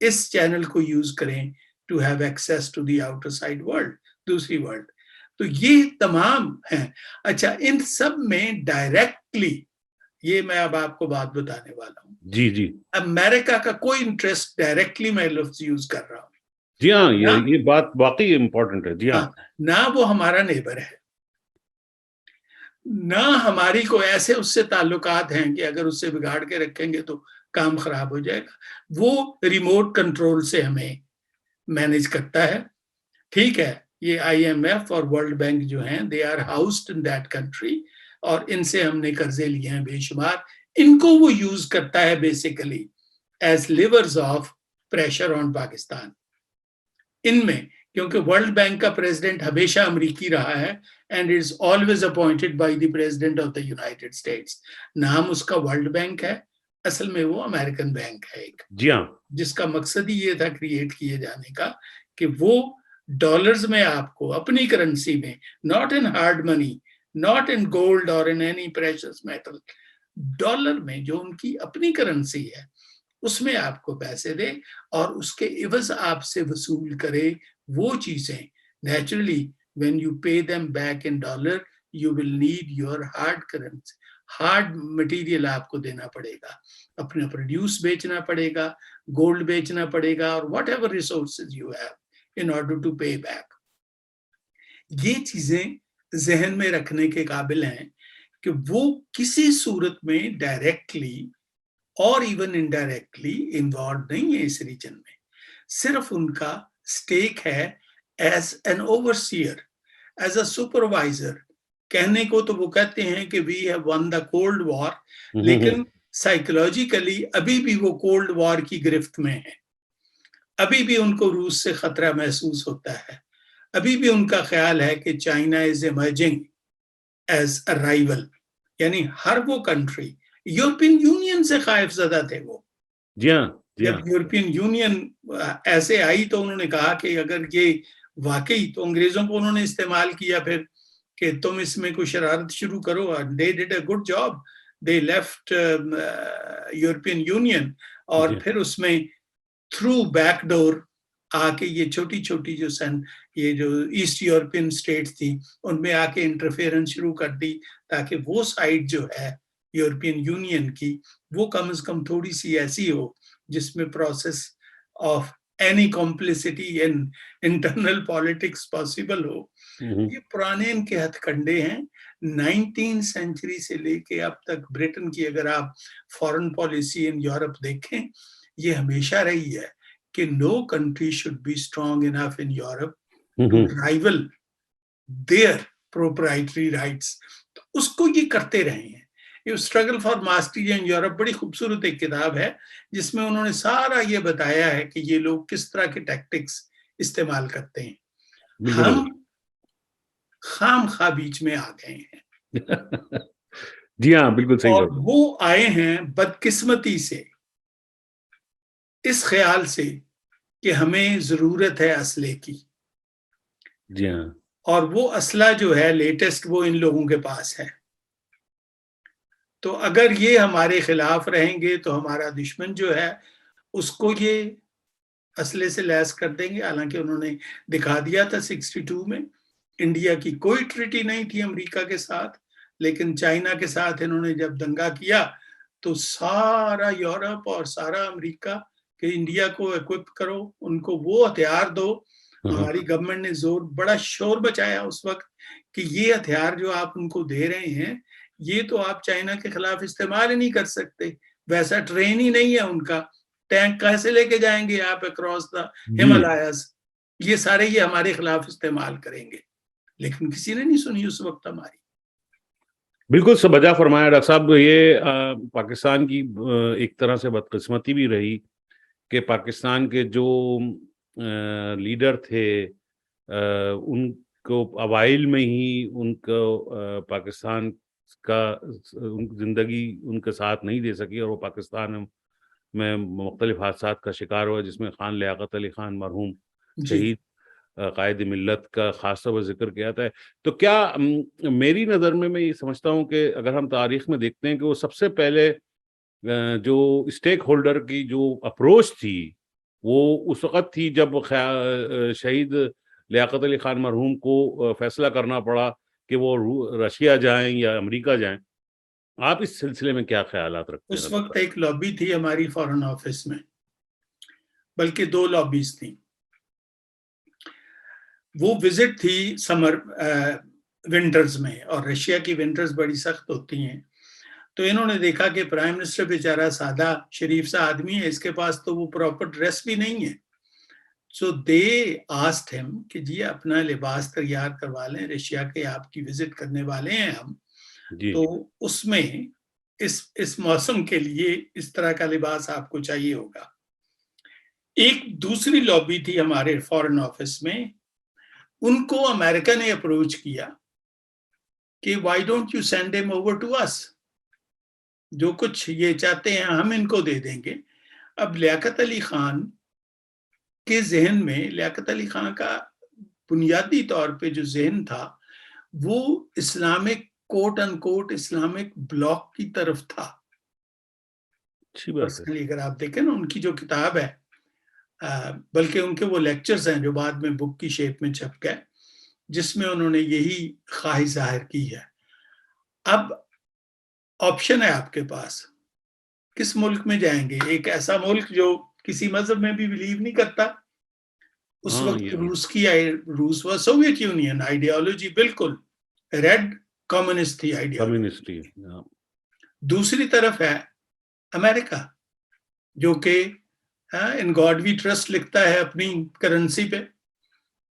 Speaker 3: اس چینل کو یوز کریں to have access to the outer side world, دوسری ورلڈ. تو یہ تمام ہیں. اچھا ان سب میں ڈائریکٹلی یہ میں اب آپ کو بات بتانے والا ہوں.
Speaker 1: جی
Speaker 3: امریکہ کا کوئی انٹرسٹ ڈائریکٹلی میں لفظ یوز کر رہا ہوں.
Speaker 1: جی ہاں یہ بات واقعی امپورٹنٹ ہے. جی ہاں.
Speaker 3: نہ وہ ہمارا نیبر ہے، نہ ہماری کو ایسے اس سے تعلقات ہیں کہ اگر اس سے بگاڑ کے رکھیں گے تو کام خراب ہو جائے گا. وہ ریموٹ کنٹرول سے ہمیں مینج کرتا ہے. ٹھیک ہے یہ IMF اور ورلڈ بینک جو ہیں they are housed in that country اور ان سے ہم نے قرضے لیے ہیں بے شمار. ان کو وہ یوز کرتا ہے basically as levers of pressure on Pakistan. ان میں کیونکہ ورلڈ بینک کا پریزیڈنٹ ہمیشہ امریکی رہا ہے and is always appointed by the president of the United States. نام اس کا ورلڈ بینک ہے، اصل میں وہ امریکن بینک ہے ایک.
Speaker 1: جی ہاں.
Speaker 3: جس کا مقصد ہی یہ تھا کریٹ کیے جانے کا کہ وہ ڈالرز میں آپ کو اپنی کرنسی میں، not in hard money, not in gold اور in any precious metal, dollar میں جو ان کی اپنی کرنسی ہے اس میں آپ کو پیسے دے اور اس کے عوض آپ سے وصول کرے وہ چیزیں. Naturally when you pay them back in dollar you will need your hard currency، hard material آپ کو دینا پڑے گا، اپنا پروڈیوس بیچنا پڑے گا، گولڈ بیچنا پڑے گا اور what ever resources you have in order to pay back. یہ چیزیں ذہن میں رکھنے کے قابل ہیں کہ وہ کسی صورت میں ڈائریکٹلی اور ایون انڈائریکٹلی انوالو نہیں ہے اس ریجن میں. صرف ان کا سٹیک ہے as an overseer. As a supervisor. کہنے کو تو وہ کہتے ہیں کہ we have won the cold war, لیکن سائیکولوجیکلی ابھی بھی وہ کولڈ وار کی گرفت میں ہیں. ابھی بھی ان کو روس سے خطرہ محسوس ہوتا ہے. ابھی بھی ان کا خیال ہے کہ China is emerging as a rival. یعنی ہر وہ کنٹری, یورپین یونین سے خائف زدہ تھے وہ.
Speaker 1: جی ہاں,
Speaker 3: جب یورپین یونین ایسے آئی تو انہوں نے کہا کہ اگر یہ واقعی, تو انگریزوں کو انہوں نے استعمال کیا پھر کہ تم اس میں کوئی شرارت شروع کرو. they did a good job, they left European union, اور پھر اس میں تھرو بیک ڈور آ کے یہ چھوٹی چھوٹی یہ جو ایسٹ یورپین اسٹیٹس تھی ان میں آ کے انٹرفیئرنس شروع کر دی, تاکہ وہ سائڈ جو ہے یورپین یونین کی وہ کم از کم تھوڑی سی ایسی ہو جس میں process of any complicity in internal politics possible ہو. یہ پرانے ان کے ہتھ کنڈے ہیں. 19 سینچری سے لے کے اب تک برٹن کی اگر آپ فارن پالیسی ان یورپ دیکھیں, یہ ہمیشہ رہی ہے کہ no country should be strong enough in Europe to rival their proprietary rights. تو اس کو یہ کرتے رہے ہیں. یہ struggle for mastery in Europe بڑی خوبصورت ایک کتاب ہے جس میں انہوں نے سارا یہ بتایا ہے کہ یہ لوگ کس طرح کے ٹیکٹکس استعمال کرتے ہیں. ہم خام خواہ بیچ میں آ گئے ہیں.
Speaker 1: جی ہاں, بالکل صحیح.
Speaker 3: اور وہ آئے ہیں بدقسمتی سے, اس خیال سے کہ ہمیں ضرورت ہے اسلحے کی.
Speaker 1: جی ہاں,
Speaker 3: اور وہ اسلحہ جو ہے لیٹسٹ وہ ان لوگوں کے پاس ہے. تو اگر یہ ہمارے خلاف رہیں گے تو ہمارا دشمن جو ہے اس کو یہ اسلحے سے لیس کر دیں گے. حالانکہ انہوں نے دکھا دیا تھا 62 میں انڈیا کی کوئی ٹریٹی نہیں تھی امریکہ کے ساتھ, لیکن چائنا کے ساتھ انہوں نے جب دنگا کیا تو سارا یورپ اور سارا امریکہ کہ انڈیا کو ایکوپ کرو, ان کو وہ ہتھیار دو. ہماری گورنمنٹ نے بڑا شور بچایا اس وقت کہ یہ ہتھیار جو آپ ان کو دے رہے ہیں یہ تو آپ چائنا کے خلاف استعمال ہی نہیں کر سکتے, ویسا ٹرین ہی نہیں ہے ان کا, ٹینک کیسے لے کے جائیں گے آپ اکراس دا ہمالیاز, یہ سارے یہ ہمارے خلاف استعمال کریں گے. لیکن کسی نے نہیں سنی اس وقت ہماری.
Speaker 1: بالکل سب بجا فرمایا ڈاکٹر صاحب. یہ پاکستان کی ایک طرح سے بدقسمتی بھی رہی کہ پاکستان کے جو لیڈر تھے ان کو اوائل میں ہی ان کو پاکستان کا زندگی ان کے ساتھ نہیں دے سکی, اور وہ پاکستان میں مختلف حادثات کا شکار ہوا, جس میں خان لیاقت علی خان مرحوم شہید قائد ملت کا خاص طور پر ذکر کیا تھا. تو کیا میری نظر میں یہ سمجھتا ہوں کہ اگر ہم تاریخ میں دیکھتے ہیں کہ وہ سب سے پہلے جو اسٹیک ہولڈر کی جو اپروچ تھی وہ اس وقت تھی جب شہید لیاقت علی خان مرحوم کو فیصلہ کرنا پڑا کہ وہ رشیا جائیں یا امریکہ جائیں. آپ اس سلسلے میں کیا خیالات رکھتے ہیں؟
Speaker 3: اس وقت ایک لابی تھی ہماری فارن آفس میں, بلکہ 2 لابیز تھیں. وہ وزٹ تھی سمر ونٹرز میں, اور رشیا کی ونٹرز بڑی سخت ہوتی ہیں. تو انہوں نے دیکھا کہ پرائم منسٹر بیچارہ سادہ شریف سا آدمی ہے, اس کے پاس تو وہ پراپر ڈریس بھی نہیں ہے. سو دے آسکڈ ہم کہ جی اپنا لباس تیار کروا لیں, رشیا کے آپ کی وزٹ کرنے والے ہیں ہم, تو اس میں اس موسم کے لیے اس طرح کا لباس آپ کو چاہیے ہوگا. ایک دوسری لابی تھی ہمارے فارن آفس میں, ان کو امریکہ نے اپروچ کیا کہ وائی ڈونٹ یو سینڈ ہم اوور ٹو اس, جو کچھ یہ چاہتے ہیں ہم ان کو دے دیں گے. اب لیاقت علی خان کے ذہن میں, لیاقت علی خان کا بنیادی طور پہ جو ذہن تھا وہ اسلامک کوٹ ان کوٹ اسلامک بلاک کی طرف تھا. اگر آپ دیکھیں نا ان کی جو کتاب ہے, بلکہ ان کے وہ لیکچرز ہیں جو بعد میں بک کی شیپ میں چھپ گئے, جس میں انہوں نے یہی خواہش ظاہر کی ہے. اب آپشن ہے آپ کے پاس, کس ملک میں جائیں گے؟ ایک ایسا ملک جو کسی مذہب میں بھی بلیو نہیں کرتا. اس وقت روس و سوویت یونین آئیڈیالوجی بالکل ریڈ کمیونسٹ تھی آئیڈیالوجی. دوسری طرف ہے امریکہ جو کہ ان گاڈ وی ٹرسٹ لکھتا ہے اپنی کرنسی پہ,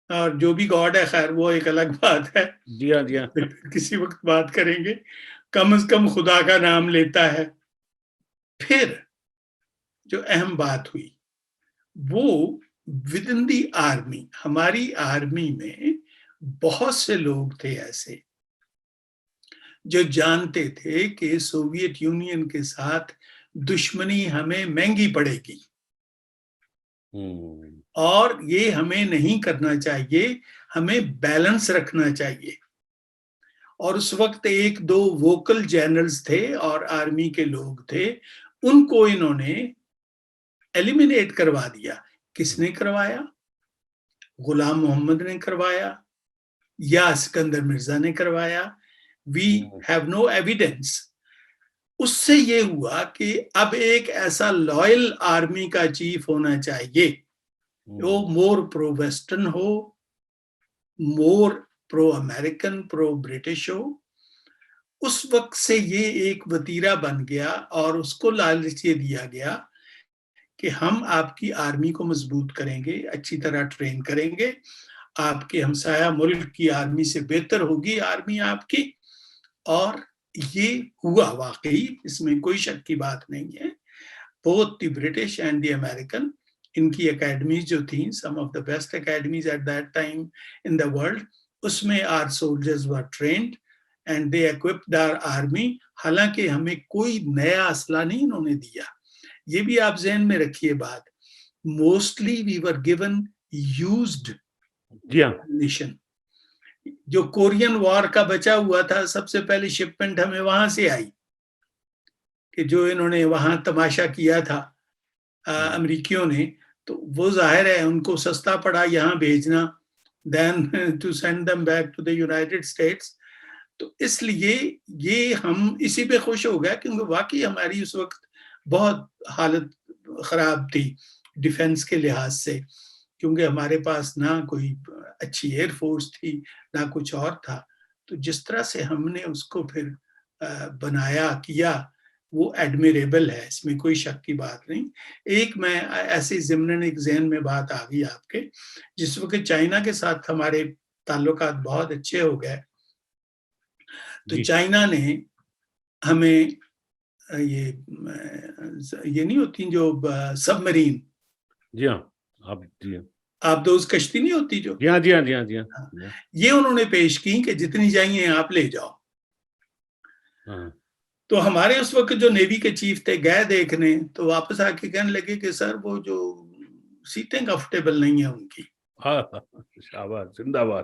Speaker 3: اور جو بھی گاڈ ہے خیر وہ ایک الگ بات ہے،
Speaker 1: جی ہاں، جی ہاں،
Speaker 3: کسی وقت بات کریں گے. کم از کم خدا کا نام لیتا ہے. پھر جو اہم بات ہوئی وہ ود ان دی آرمی، ہماری آرمی میں بہت سے لوگ تھے ایسے جو جانتے تھے کہ سوویت یونین کے ساتھ دشمنی ہمیں مہنگی پڑے گی اور یہ ہمیں نہیں کرنا چاہیے، ہمیں بیلنس رکھنا چاہیے. اور اس وقت ایک دو ووکل جنرلز تھے اور آرمی کے لوگ تھے، ان کو انہوں نے ایلیمینیٹ کروا دیا. کس نے کروایا؟ غلام محمد نے کروایا یا سکندر مرزا نے کروایا؟ We have no evidence. اس سے یہ ہوا کہ اب ایک ایسا لائل آرمی کا چیف ہونا چاہیے وہ مور پرو ویسٹرن ہو، مور پرو امریکن، پرو برٹش ہو. اس وقت سے یہ ایک وتیرہ بن گیا اور اس کو لالچ یہ دیا گیا کہ ہم آپ کی آرمی کو مضبوط کریں گے، اچھی طرح ٹرین کریں گے، آپ کے ہمسایہ ملک کی آرمی سے بہتر ہوگی آرمی آپ کی. اور یہ ہوا واقعی، اس میں کوئی شک کی بات نہیں ہے. both the British and the American، ان کی اکیڈمیز جو تھیں، some of the best academies at that time in the world، اس میں our soldiers were trained and they equipped our army. حالانکہ ہمیں کوئی نیا اسلحہ نہیں انہوں نے دیا. یہ بھی آپ ذہن میں رکھیے بات، mostly we were given used
Speaker 1: جی ہاں،
Speaker 3: ammunition. جو کورین وار کا بچا ہوا تھا سب سے پہلے شپمنٹ ہمیں وہاں سے آئی کہ جو انہوں نے وہاں تماشا کیا تھا امریکیوں نے، تو وہ ظاہر ہے ان کو سستا پڑا یہاں بھیجنا then to send them back to the United States. تو اس لیے یہ ہم اسی پہ خوش ہو گئے کیونکہ واقعی ہماری اس وقت بہت حالت خراب تھی ڈیفنس کے لحاظ سے، کیونکہ ہمارے پاس نہ کوئی اچھی ایئر فورس تھی نہ کچھ اور تھا. تو جس طرح سے ہم نے اس کو پھر بنایا کیا وہ ایڈمیریبل ہے، اس میں کوئی شک کی بات نہیں. ایک میں ایسی ضمناً ایک ذہن میں بات آ گئی آپ کے، جس وقت چائنا کے ساتھ ہمارے تعلقات بہت اچھے ہو گئے تو چائنا نے ہمیں یہ نہیں ہوتی جو سب مرین،
Speaker 1: جی ہاں،
Speaker 3: آپ دوز کشتی نہیں ہوتی جو،
Speaker 1: جی ہاں، جی ہاں، جی ہاں، جی ہاں،
Speaker 3: یہ انہوں نے پیش کی کہ جتنی چاہیے آپ لے جاؤ. تو ہمارے اس وقت جو نیوی کے چیف تھے گئے دیکھنے تو واپس آ کے کہنے لگے کہ سر وہ جو سیٹیں کمفرٹیبل نہیں ہیں ان کی.
Speaker 1: شاباش، زندہ باد.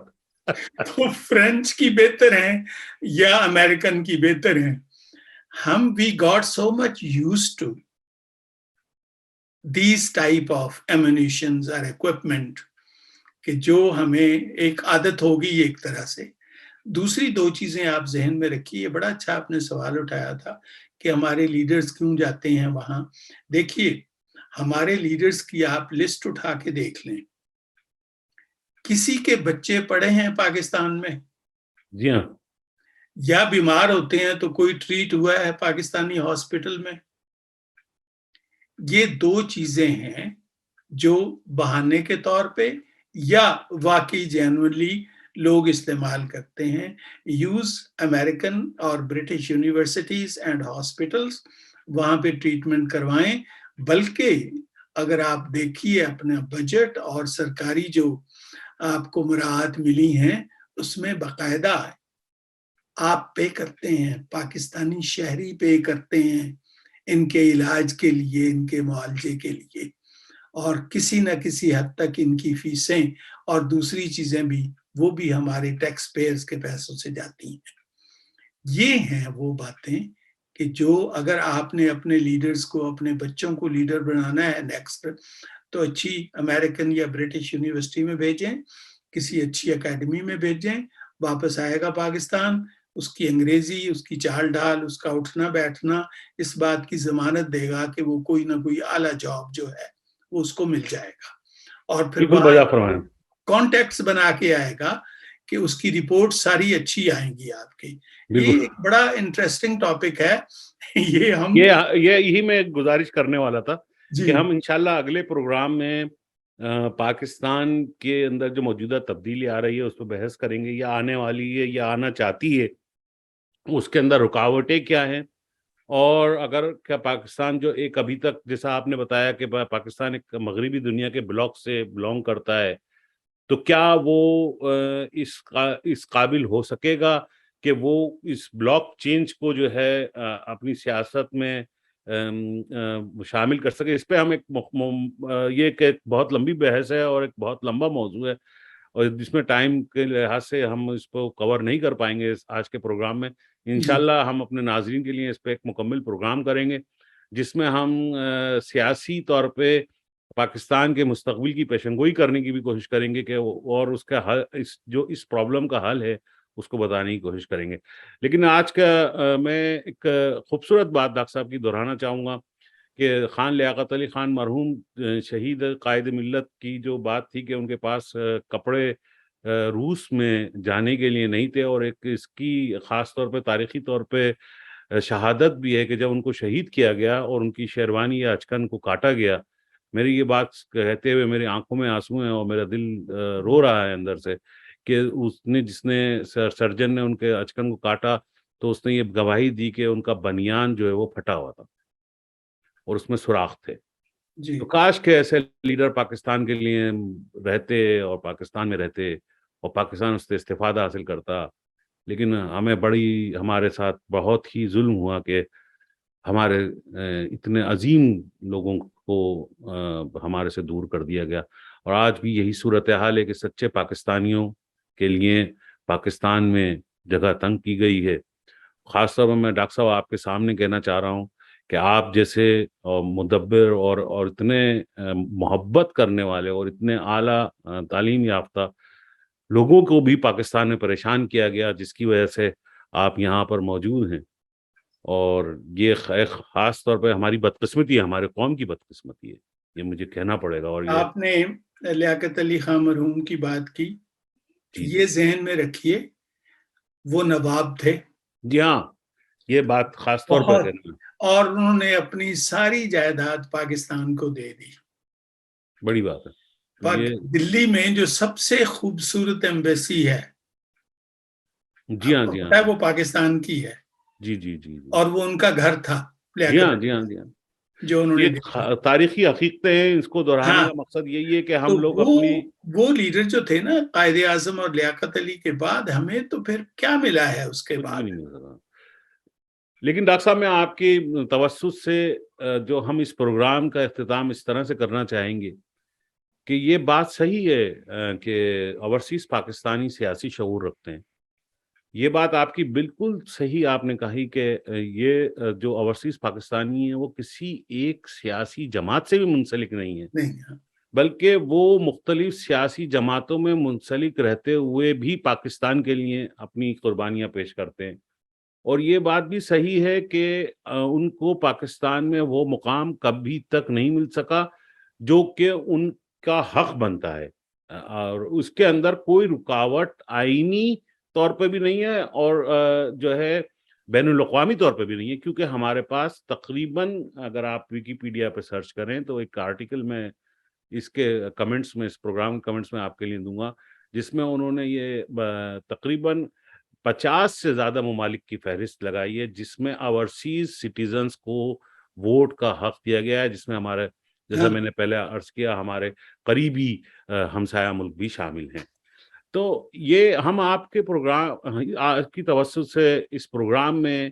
Speaker 3: تو فرینچ کی بہتر ہیں یا امریکن کی بہتر ہیں. ہم we got so much use to these type of ammunitions اور اکوپمنٹ کہ جو ہمیں ایک عادت ہوگی ایک طرح سے. دوسری دو چیزیں آپ ذہن میں رکھیے، بڑا اچھا آپ نے سوال اٹھایا تھا کہ ہمارے لیڈرز کیوں جاتے ہیں وہاں. دیکھیے ہمارے لیڈرز کی آپ لسٹ اٹھا کے دیکھ لیں، کسی کے بچے پڑے ہیں پاکستان میں؟
Speaker 1: جی ہاں،
Speaker 3: یا بیمار ہوتے ہیں تو کوئی ٹریٹ ہوا ہے پاکستانی ہاسپٹل میں؟ یہ دو چیزیں ہیں جو بہانے کے طور پہ یا واقعی جینوئنلی لوگ استعمال کرتے ہیں. یوز امریکن اور برٹش یونیورسٹیز اینڈ ہاسپٹلز، وہاں پہ ٹریٹمنٹ کروائیں. بلکہ اگر آپ دیکھیے اپنا بجٹ اور سرکاری جو آپ کو مراعات ملی ہیں اس میں باقاعدہ آپ پے کرتے ہیں، پاکستانی شہری پے کرتے ہیں ان کے علاج کے لیے، ان کے معالجے کے لیے، اور کسی نہ کسی حد تک ان کی فیسیں اور دوسری چیزیں بھی وہ بھی ہمارے ٹیکس پیئرز کے پیسوں سے جاتی ہیں. یہ ہیں وہ باتیں کہ جو اگر آپ نے اپنے لیڈرز کو، اپنے بچوں کو لیڈر بنانا ہے نیکسٹ، تو اچھی امریکن یا برٹش یونیورسٹی میں بھیجیں، کسی اچھی اکیڈمی میں بھیجیں. واپس آئے گا پاکستان، اس کی انگریزی، اس کی چال ڈھال، اس کا اٹھنا بیٹھنا اس بات کی ضمانت دے گا کہ وہ کوئی نہ کوئی اعلیٰ جاب جو ہے وہ اس کو مل جائے گا. اور پھر وہاں کانٹیکٹس بنا کے آئے گا کہ اس کی رپورٹ ساری اچھی آئیں گی آپ کی. یہ ایک بڑا انٹرسٹنگ ٹاپک ہے.
Speaker 1: یہی میں گزارش کرنے والا تھا کہ ہم انشاءاللہ اگلے پروگرام میں پاکستان کے اندر جو موجودہ تبدیلی آ رہی ہے اس پہ بحث کریں گے، یا آنے والی ہے یا آنا چاہتی ہے، اس کے اندر رکاوٹیں کیا ہیں، اور اگر کیا پاکستان جو ایک ابھی تک جیسا آپ نے بتایا کہ پاکستان ایک مغربی دنیا کے بلاک سے بلونگ کرتا ہے، تو کیا وہ اس قابل ہو سکے گا کہ وہ اس بلاک چینج کو جو ہے اپنی سیاست میں شامل کر سکے؟ اس پہ ہم یہ کہ ایک بہت لمبی بحث ہے اور ایک بہت لمبا موضوع ہے، اور جس میں ٹائم کے لحاظ سے ہم اس کو کور نہیں کر پائیں گے آج کے پروگرام میں۔ انشاءاللہ ہم اپنے ناظرین کے لیے اس پہ ایک مکمل پروگرام کریں گے، جس میں ہم سیاسی طور پہ پاکستان کے مستقبل کی پیشن گوئی کرنے کی بھی کوشش کریں گے کہ اور اس کا حل، جو اس پرابلم کا حل ہے اس کو بتانے کی کوشش کریں گے۔ لیکن آج کا میں ایک خوبصورت بات ڈاکٹر صاحب کی دہرانا چاہوں گا کہ خان لیاقت علی خان مرحوم شہید قائد ملت کی جو بات تھی کہ ان کے پاس کپڑے روس میں جانے کے لیے نہیں تھے، اور ایک اس کی خاص طور پہ تاریخی طور پہ شہادت بھی ہے کہ جب ان کو شہید کیا گیا اور ان کی شیروانی یا اچکن کو کاٹا گیا، میری یہ بات کہتے ہوئے میری آنکھوں میں آنسو ہیں اور میرا دل رو رہا ہے اندر سے کہ جس نے سرجن نے ان کے اچکن کو کاٹا تو اس نے یہ گواہی دی کہ ان کا بنیان جو ہے وہ پھٹا ہوا تھا اور اس میں سوراخ تھے۔
Speaker 3: جی
Speaker 1: تو کاش کہ ایسے لیڈر پاکستان کے لیے رہتے اور پاکستان میں رہتے اور پاکستان اس سے استفادہ حاصل کرتا، لیکن ہمارے ساتھ بہت ہی ظلم ہوا کہ ہمارے اتنے عظیم لوگوں کو ہمارے سے دور کر دیا گیا، اور آج بھی یہی صورتحال ہے کہ سچے پاکستانیوں کے لیے پاکستان میں جگہ تنگ کی گئی ہے۔ خاص طور پر میں ڈاکٹر صاحب آپ کے سامنے کہنا چاہ رہا ہوں کہ آپ جیسے مدبر اور اتنے محبت کرنے والے اور اتنے اعلیٰ تعلیم یافتہ لوگوں کو بھی پاکستان میں پریشان کیا گیا، جس کی وجہ سے آپ یہاں پر موجود ہیں، اور یہ خاص طور پہ ہماری بدقسمتی ہے، ہمارے قوم کی بدقسمتی ہے، یہ مجھے کہنا پڑے گا۔ اور یہ
Speaker 3: آپ نے لیاقت علی خان مرحوم کی بات کی،
Speaker 1: جی
Speaker 3: یہ ذہن میں رکھیے وہ نواب تھے،
Speaker 1: جی ہاں، یہ بات خاص طور پہ کہنا
Speaker 3: اور انہوں نے اپنی ساری جائیداد پاکستان کو دے دی۔
Speaker 1: بڑی بات ہے یہ۔
Speaker 3: دلی میں جو سب سے خوبصورت ایمبیسی ہے،
Speaker 1: جی ہاں
Speaker 3: آپ کو
Speaker 1: جی ہاں
Speaker 3: پتہ ہے وہ پاکستان کی ہے،
Speaker 1: جی جی جی جی
Speaker 3: اور وہ ان کا گھر تھا
Speaker 1: جی
Speaker 3: لیاقت
Speaker 1: ہاں جی ہاں جی ہاں۔
Speaker 3: جو انہوں نے
Speaker 1: یہ
Speaker 3: دیکھا۔
Speaker 1: تاریخی حقیقتیں ہیں، اس کو دہرانے
Speaker 3: ہاں،
Speaker 1: کا مقصد یہی ہے کہ
Speaker 3: تو
Speaker 1: ہم لوگ اپنی
Speaker 3: وہ لیڈر جو تھے نا قائد اعظم اور لیاقت علی کے بعد، ہمیں تو پھر کیا ملا ہے اس کے
Speaker 1: کچھ بھی
Speaker 3: بعد؟
Speaker 1: نہیں مل رہا۔ لیکن ڈاکٹر صاحب میں آپ کی توسط سے جو ہم اس پروگرام کا اختتام اس طرح سے کرنا چاہیں گے کہ یہ بات صحیح ہے کہ اوورسیز پاکستانی سیاسی شعور رکھتے ہیں، یہ بات آپ کی بالکل صحیح آپ نے کہی کہ یہ جو اوورسیز پاکستانی ہیں وہ کسی ایک سیاسی جماعت سے بھی منسلک نہیں ہے،
Speaker 3: نہیں، ہاں،
Speaker 1: بلکہ وہ مختلف سیاسی جماعتوں میں منسلک رہتے ہوئے بھی پاکستان کے لیے اپنی قربانیاں پیش کرتے ہیں، اور یہ بات بھی صحیح ہے کہ ان کو پاکستان میں وہ مقام کبھی تک نہیں مل سکا جو کہ ان کا حق بنتا ہے، اور اس کے اندر کوئی رکاوٹ آئینی طور پہ بھی نہیں ہے اور جو ہے بین الاقوامی طور پہ بھی نہیں ہے، کیونکہ ہمارے پاس تقریباً اگر آپ ویکیپیڈیا پہ سرچ کریں تو ایک آرٹیکل میں اس کے کمنٹس میں، اس پروگرام کے کمنٹس میں آپ کے لیے دوں گا، جس میں انہوں نے یہ تقریباً 50 سے زیادہ ممالک کی فہرست لگائی ہے جس میں اوورسیز سٹیزنز کو ووٹ کا حق دیا گیا ہے، جس میں ہمارے جیسا میں نے پہلے عرض کیا ہمارے قریبی ہمسایہ ملک بھی شامل ہیں۔ تو یہ ہم آپ کے پروگرام آج کی توسط سے اس پروگرام میں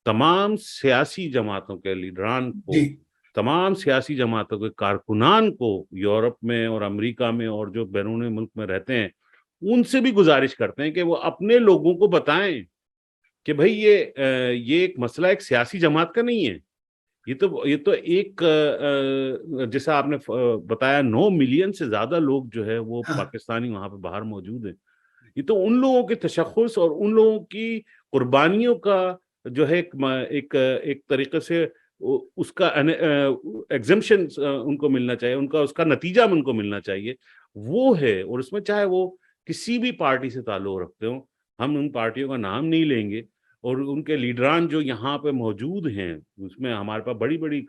Speaker 1: تمام سیاسی جماعتوں کے لیڈران کو،
Speaker 3: جی
Speaker 1: تمام سیاسی جماعتوں کے کارکنان کو یورپ میں اور امریکہ میں اور جو بیرون ملک میں رہتے ہیں ان سے بھی گزارش کرتے ہیں کہ وہ اپنے لوگوں کو بتائیں کہ بھئی یہ ایک مسئلہ ایک سیاسی جماعت کا نہیں ہے، یہ تو ایک جیسا آپ نے بتایا 9 ملین سے زیادہ لوگ جو ہے وہ
Speaker 3: ہاں،
Speaker 1: پاکستانی وہاں پہ باہر موجود ہیں، یہ تو ان لوگوں کے تشخص اور ان لوگوں کی قربانیوں کا جو ہے ایک طریقے سے اس کا ایگزمپشن ان کو ملنا چاہیے، اس کا نتیجہ ان کو ملنا چاہیے، وہ ہے، اور اس میں چاہے وہ کسی بھی پارٹی سے تعلق رکھتے ہوں، ہم ان پارٹیوں کا نام نہیں لیں گے، اور ان کے لیڈران جو یہاں پہ موجود ہیں اس میں ہمارے پاس بڑی بڑی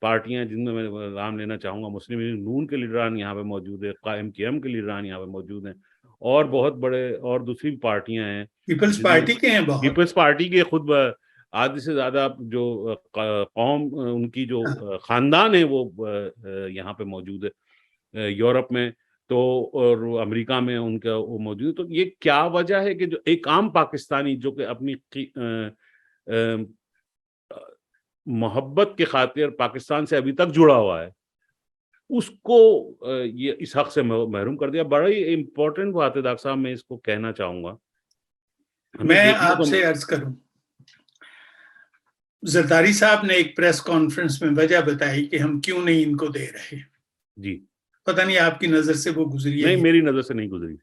Speaker 1: پارٹیاں جن میں نام لینا چاہوں گا، مسلم لیگ نون کے لیڈران یہاں پہ موجود ہے، قائم QM کے لیڈران یہاں پہ موجود ہیں، اور بہت بڑے اور دوسری پارٹیاں ہیں،
Speaker 3: پیپلز پارٹی کے ہیں بہت،
Speaker 1: پیپلز پارٹی کے خود آدھی سے زیادہ جو قوم ان کی جو خاندان ہے وہ یہاں پہ موجود ہے یورپ میں تو، اور امریکہ میں ان کا وہ موجود ہے. تو یہ کیا وجہ ہے کہ جو ایک عام پاکستانی جو کہ اپنی محبت کی خاطر پاکستان سے ابھی تک جڑا ہوا ہے، اس کو یہ اس حق سے محروم کر دیا؟ بڑی امپورٹنٹ بات ہے ڈاکٹر صاحب، میں اس کو کہنا چاہوں گا.
Speaker 3: میں آپ سے عرض کروں، زرداری صاحب نے ایک پریس کانفرنس میں وجہ بتائی کہ ہم کیوں نہیں ان کو دے رہے. جی پتہ نہیں آپ کی نظر سے وہ گزری ہے؟
Speaker 1: نہیں، میری نظر سے نہیں گزری.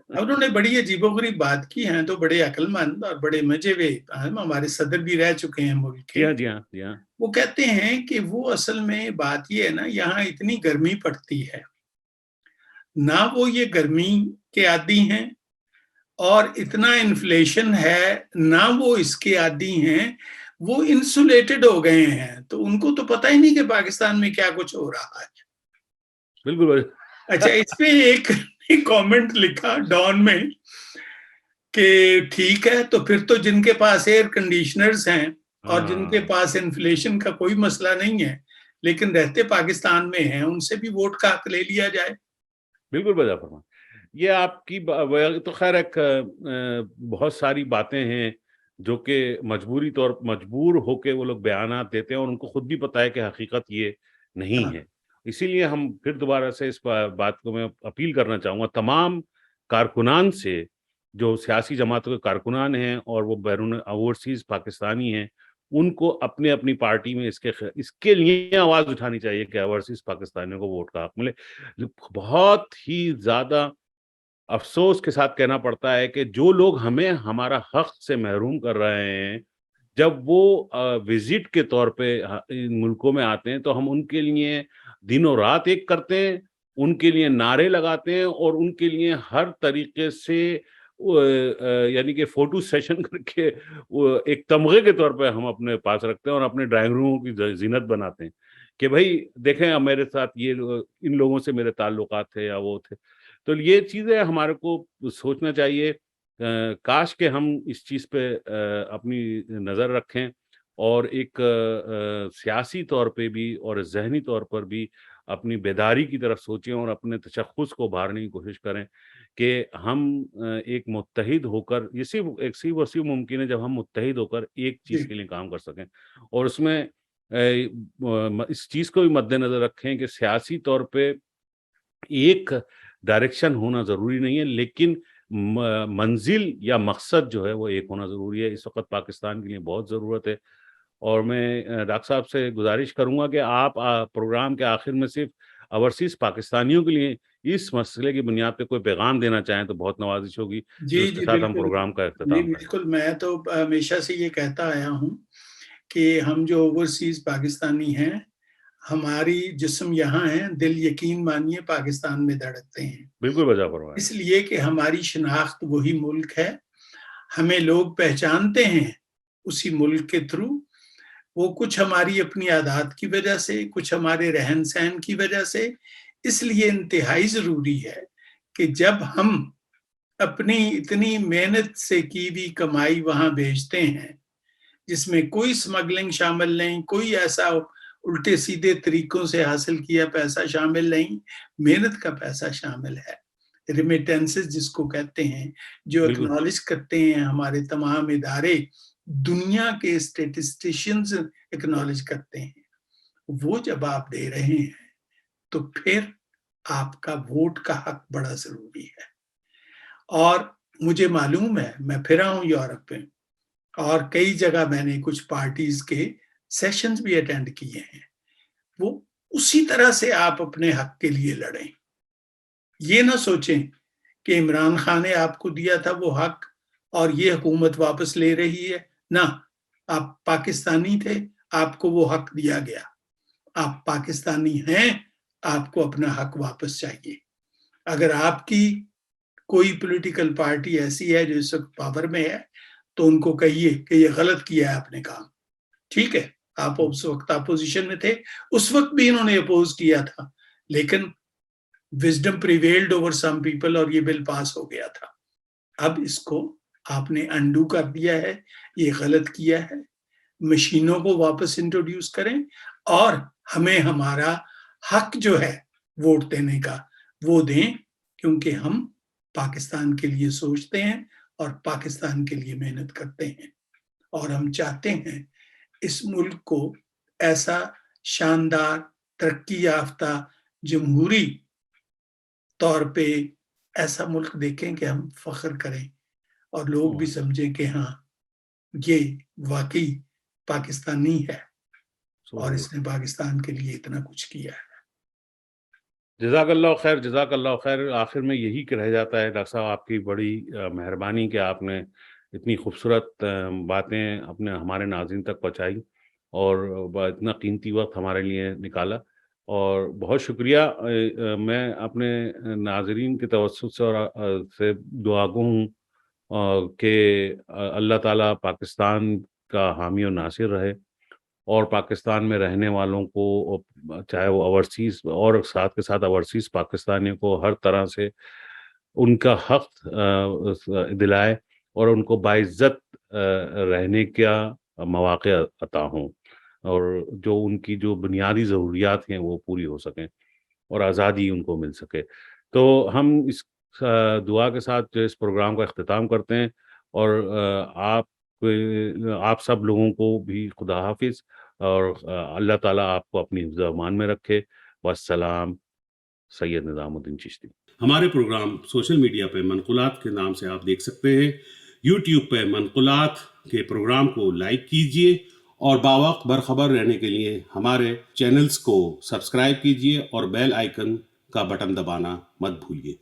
Speaker 3: انہوں نے بڑی عجیب و غریب بات کی ہیں، تو بڑے عقل مند اور بڑے مزے ہوئے، ہمارے صدر بھی رہ چکے ہیں ملک کے.
Speaker 1: جی ہاں.
Speaker 3: وہ کہتے ہیں کہ وہ اصل میں بات یہ ہے نا، یہاں اتنی گرمی پڑتی ہے، نہ وہ یہ گرمی کے عادی ہیں، اور اتنا انفلیشن ہے، نہ وہ اس کے عادی ہیں، وہ انسولیٹڈ ہو گئے ہیں، تو ان کو تو پتہ ہی نہیں کہ پاکستان میں کیا کچھ ہو رہا ہے.
Speaker 1: بالکل.
Speaker 3: اچھا، اس پہ ایک کامنٹ لکھا ڈان میں کہ ٹھیک ہے، تو پھر تو جن کے پاس ایئر کنڈیشنرز ہیں اور جن کے پاس انفلیشن کا کوئی مسئلہ نہیں ہے لیکن رہتے پاکستان میں ہیں، ان سے بھی ووٹ کا حق لے لیا جائے.
Speaker 1: بالکل بجا فرما. یہ آپ کی تو خیر ایک بہت ساری باتیں ہیں جو کہ مجبور ہو کے وہ لوگ بیانات دیتے ہیں، اور ان کو خود بھی پتہ ہے کہ حقیقت یہ نہیں ہے. اسی لیے ہم پھر دوبارہ سے اس بات کو میں اپیل کرنا چاہوں گا تمام کارکنان سے، جو سیاسی جماعتوں کے کارکنان ہیں اور وہ بیرون اوورسیز پاکستانی ہیں، ان کو اپنے اپنی پارٹی میں اس کے لیے آواز اٹھانی چاہیے کہ اوورسیز پاکستانیوں کو ووٹ کا حق ملے. بہت ہی زیادہ افسوس کے ساتھ کہنا پڑتا ہے کہ جو لوگ ہمیں ہمارا حق سے محروم کر رہے ہیں، جب وہ وزٹ کے طور پہ ان ملکوں میں آتے ہیں تو ہم ان کے لیے دن و رات ایک کرتے ہیں، ان کے لیے نعرے لگاتے ہیں، اور ان کے لیے ہر طریقے سے یعنی کہ فوٹو سیشن کر کے ایک تمغے کے طور پہ ہم اپنے پاس رکھتے ہیں اور اپنے ڈرائنگ روموں کی زینت بناتے ہیں کہ بھائی دیکھیں میرے ساتھ یہ ان لوگوں سے میرے تعلقات تھے یا وہ تھے. تو یہ چیزیں ہمارے کو سوچنا چاہیے. کاش کہ ہم اس چیز پہ اپنی نظر رکھیں اور ایک سیاسی طور پہ بھی اور ذہنی طور پر بھی اپنی بیداری کی طرف سوچیں اور اپنے تشخص کو ابھارنے کی کوشش کریں کہ ہم ایک متحد ہو کر، یہ صرف ممکن ہے جب ہم متحد ہو کر ایک چیز کے لیے کام کر سکیں، اور اس میں اس چیز کو بھی مد نظر رکھیں کہ سیاسی طور پہ ایک ڈائریکشن ہونا ضروری نہیں ہے، لیکن منزل یا مقصد جو ہے وہ ایک ہونا ضروری ہے. اس وقت پاکستان کے لیے بہت ضرورت ہے. اور میں ڈاکٹر صاحب سے گزارش کروں گا کہ آپ پروگرام کے آخر میں صرف اوورسیز پاکستانیوں کے لیے اس مسئلے کی بنیاد پہ کوئی پیغام دینا چاہیں تو بہت نوازش ہوگی.
Speaker 3: جی
Speaker 1: اس کے ساتھ ہم پروگرام کا اختتام کریں.
Speaker 3: بالکل. میں تو ہمیشہ سے یہ کہتا آیا ہوں کہ ہم جو اوورسیز پاکستانی ہیں، ہماری جسم یہاں ہیں، دل یقین مانیے پاکستان میں دھڑکتے ہیں.
Speaker 1: بالکل بجا فرمایا.
Speaker 3: اس لیے کہ ہماری شناخت وہی ملک ہے، ہمیں لوگ پہچانتے ہیں اسی ملک کے تھرو. وہ کچھ ہماری اپنی عادات کی وجہ سے، کچھ ہمارے رہن سہن کی وجہ سے. اس لیے انتہائی ضروری ہے کہ جب ہم اپنی اتنی محنت سے کی بھی کمائی وہاں بھیجتے ہیں، جس میں کوئی سمگلنگ شامل نہیں، کوئی ایسا الٹے سیدھے طریقوں سے حاصل کیا پیسہ شامل نہیں، محنت کا پیسہ شامل ہے. ریمیٹنسز جس کو کہتے ہیں، جو اکنالج کرتے ہیں ہمارے تمام ادارے، دنیا کے اسٹیٹسٹیشنز اکنالج کرتے ہیں. وہ جب آپ دے رہے ہیں تو پھر آپ کا ووٹ کا حق بڑا ضروری ہے. اور مجھے معلوم ہے، میں پھرا ہوں یورپ میں، اور کئی جگہ میں نے کچھ پارٹیز کے سیشنز بھی اٹینڈ کیے ہیں. وہ اسی طرح سے آپ اپنے حق کے لیے لڑیں. یہ نہ سوچیں کہ عمران خان نے آپ کو دیا تھا وہ حق اور یہ حکومت واپس لے رہی ہے. نہ، آپ پاکستانی تھے، آپ کو وہ حق دیا گیا. آپ پاکستانی ہیں، آپ کو اپنا حق واپس چاہیے. اگر آپ کی کوئی پولیٹیکل پارٹی ایسی ہے جو اس وقت پاور میں ہے تو ان کو کہیے کہ یہ غلط کیا ہے آپ نے کام. ٹھیک ہے، آپ اس وقت اپوزیشن میں تھے, اس وقت بھی انہوں نے اپوز کیا تھا, لیکن wisdom prevailed over some people اور یہ بل پاس ہو گیا تھا. اب اس کو آپ نے انڈو کر دیا ہے, یہ غلط کیا ہے. مشینوں کو واپس انٹروڈیوس کریں اور ہمیں ہمارا حق جو ہے ووٹ دینے کا وہ دیں, کیونکہ ہم پاکستان کے لیے سوچتے ہیں اور پاکستان کے لیے محنت کرتے ہیں, اور ہم چاہتے ہیں اس ملک کو ایسا شاندار ترقی یافتہ جمہوری طور پہ ایسا ملک دیکھیں کہ ہم فخر کریں اور لوگ بھی سمجھیں کہ ہاں یہ واقعی پاکستانی ہے اور اس نے پاکستان کے لیے اتنا کچھ کیا ہے.
Speaker 1: جزاک اللہ خیر, جزاک اللہ خیر. آخر میں یہی کہ رہ جاتا ہے ڈاکٹر صاحب, آپ کی بڑی مہربانی کہ آپ نے اتنی خوبصورت باتیں اپنے ہمارے ناظرین تک پہنچائی اور اتنا قیمتی وقت ہمارے لیے نکالا, اور بہت شکریہ. میں اپنے ناظرین کے توسط سے دعا گو ہوں کہ اللہ تعالیٰ پاکستان کا حامی و ناصر رہے, اور پاکستان میں رہنے والوں کو, چاہے وہ اوورسیز اور ساتھ کے ساتھ اوورسیز پاکستانیوں کو, ہر طرح سے ان کا حق دلائے اور ان کو باعزت رہنے کا مواقع عطا ہوں, اور جو ان کی جو بنیادی ضروریات ہیں وہ پوری ہو سکیں اور آزادی ان کو مل سکے. تو ہم اس دعا کے ساتھ جو اس پروگرام کا اختتام کرتے ہیں, اور آپ سب لوگوں کو بھی خدا حافظ, اور اللہ تعالیٰ آپ کو اپنی حفظ و امان میں رکھے. والسلام. سید نظام الدین چشتی. ہمارے پروگرام سوشل میڈیا پہ منقولات کے نام سے آپ دیکھ سکتے ہیں. یوٹیوب پہ منقولات کے پروگرام کو لائک کیجئے, اور باوقت برخبر رہنے کے لیے ہمارے چینلز کو سبسکرائب کیجئے اور بیل آئیکن کا بٹن دبانا مت بھولیے.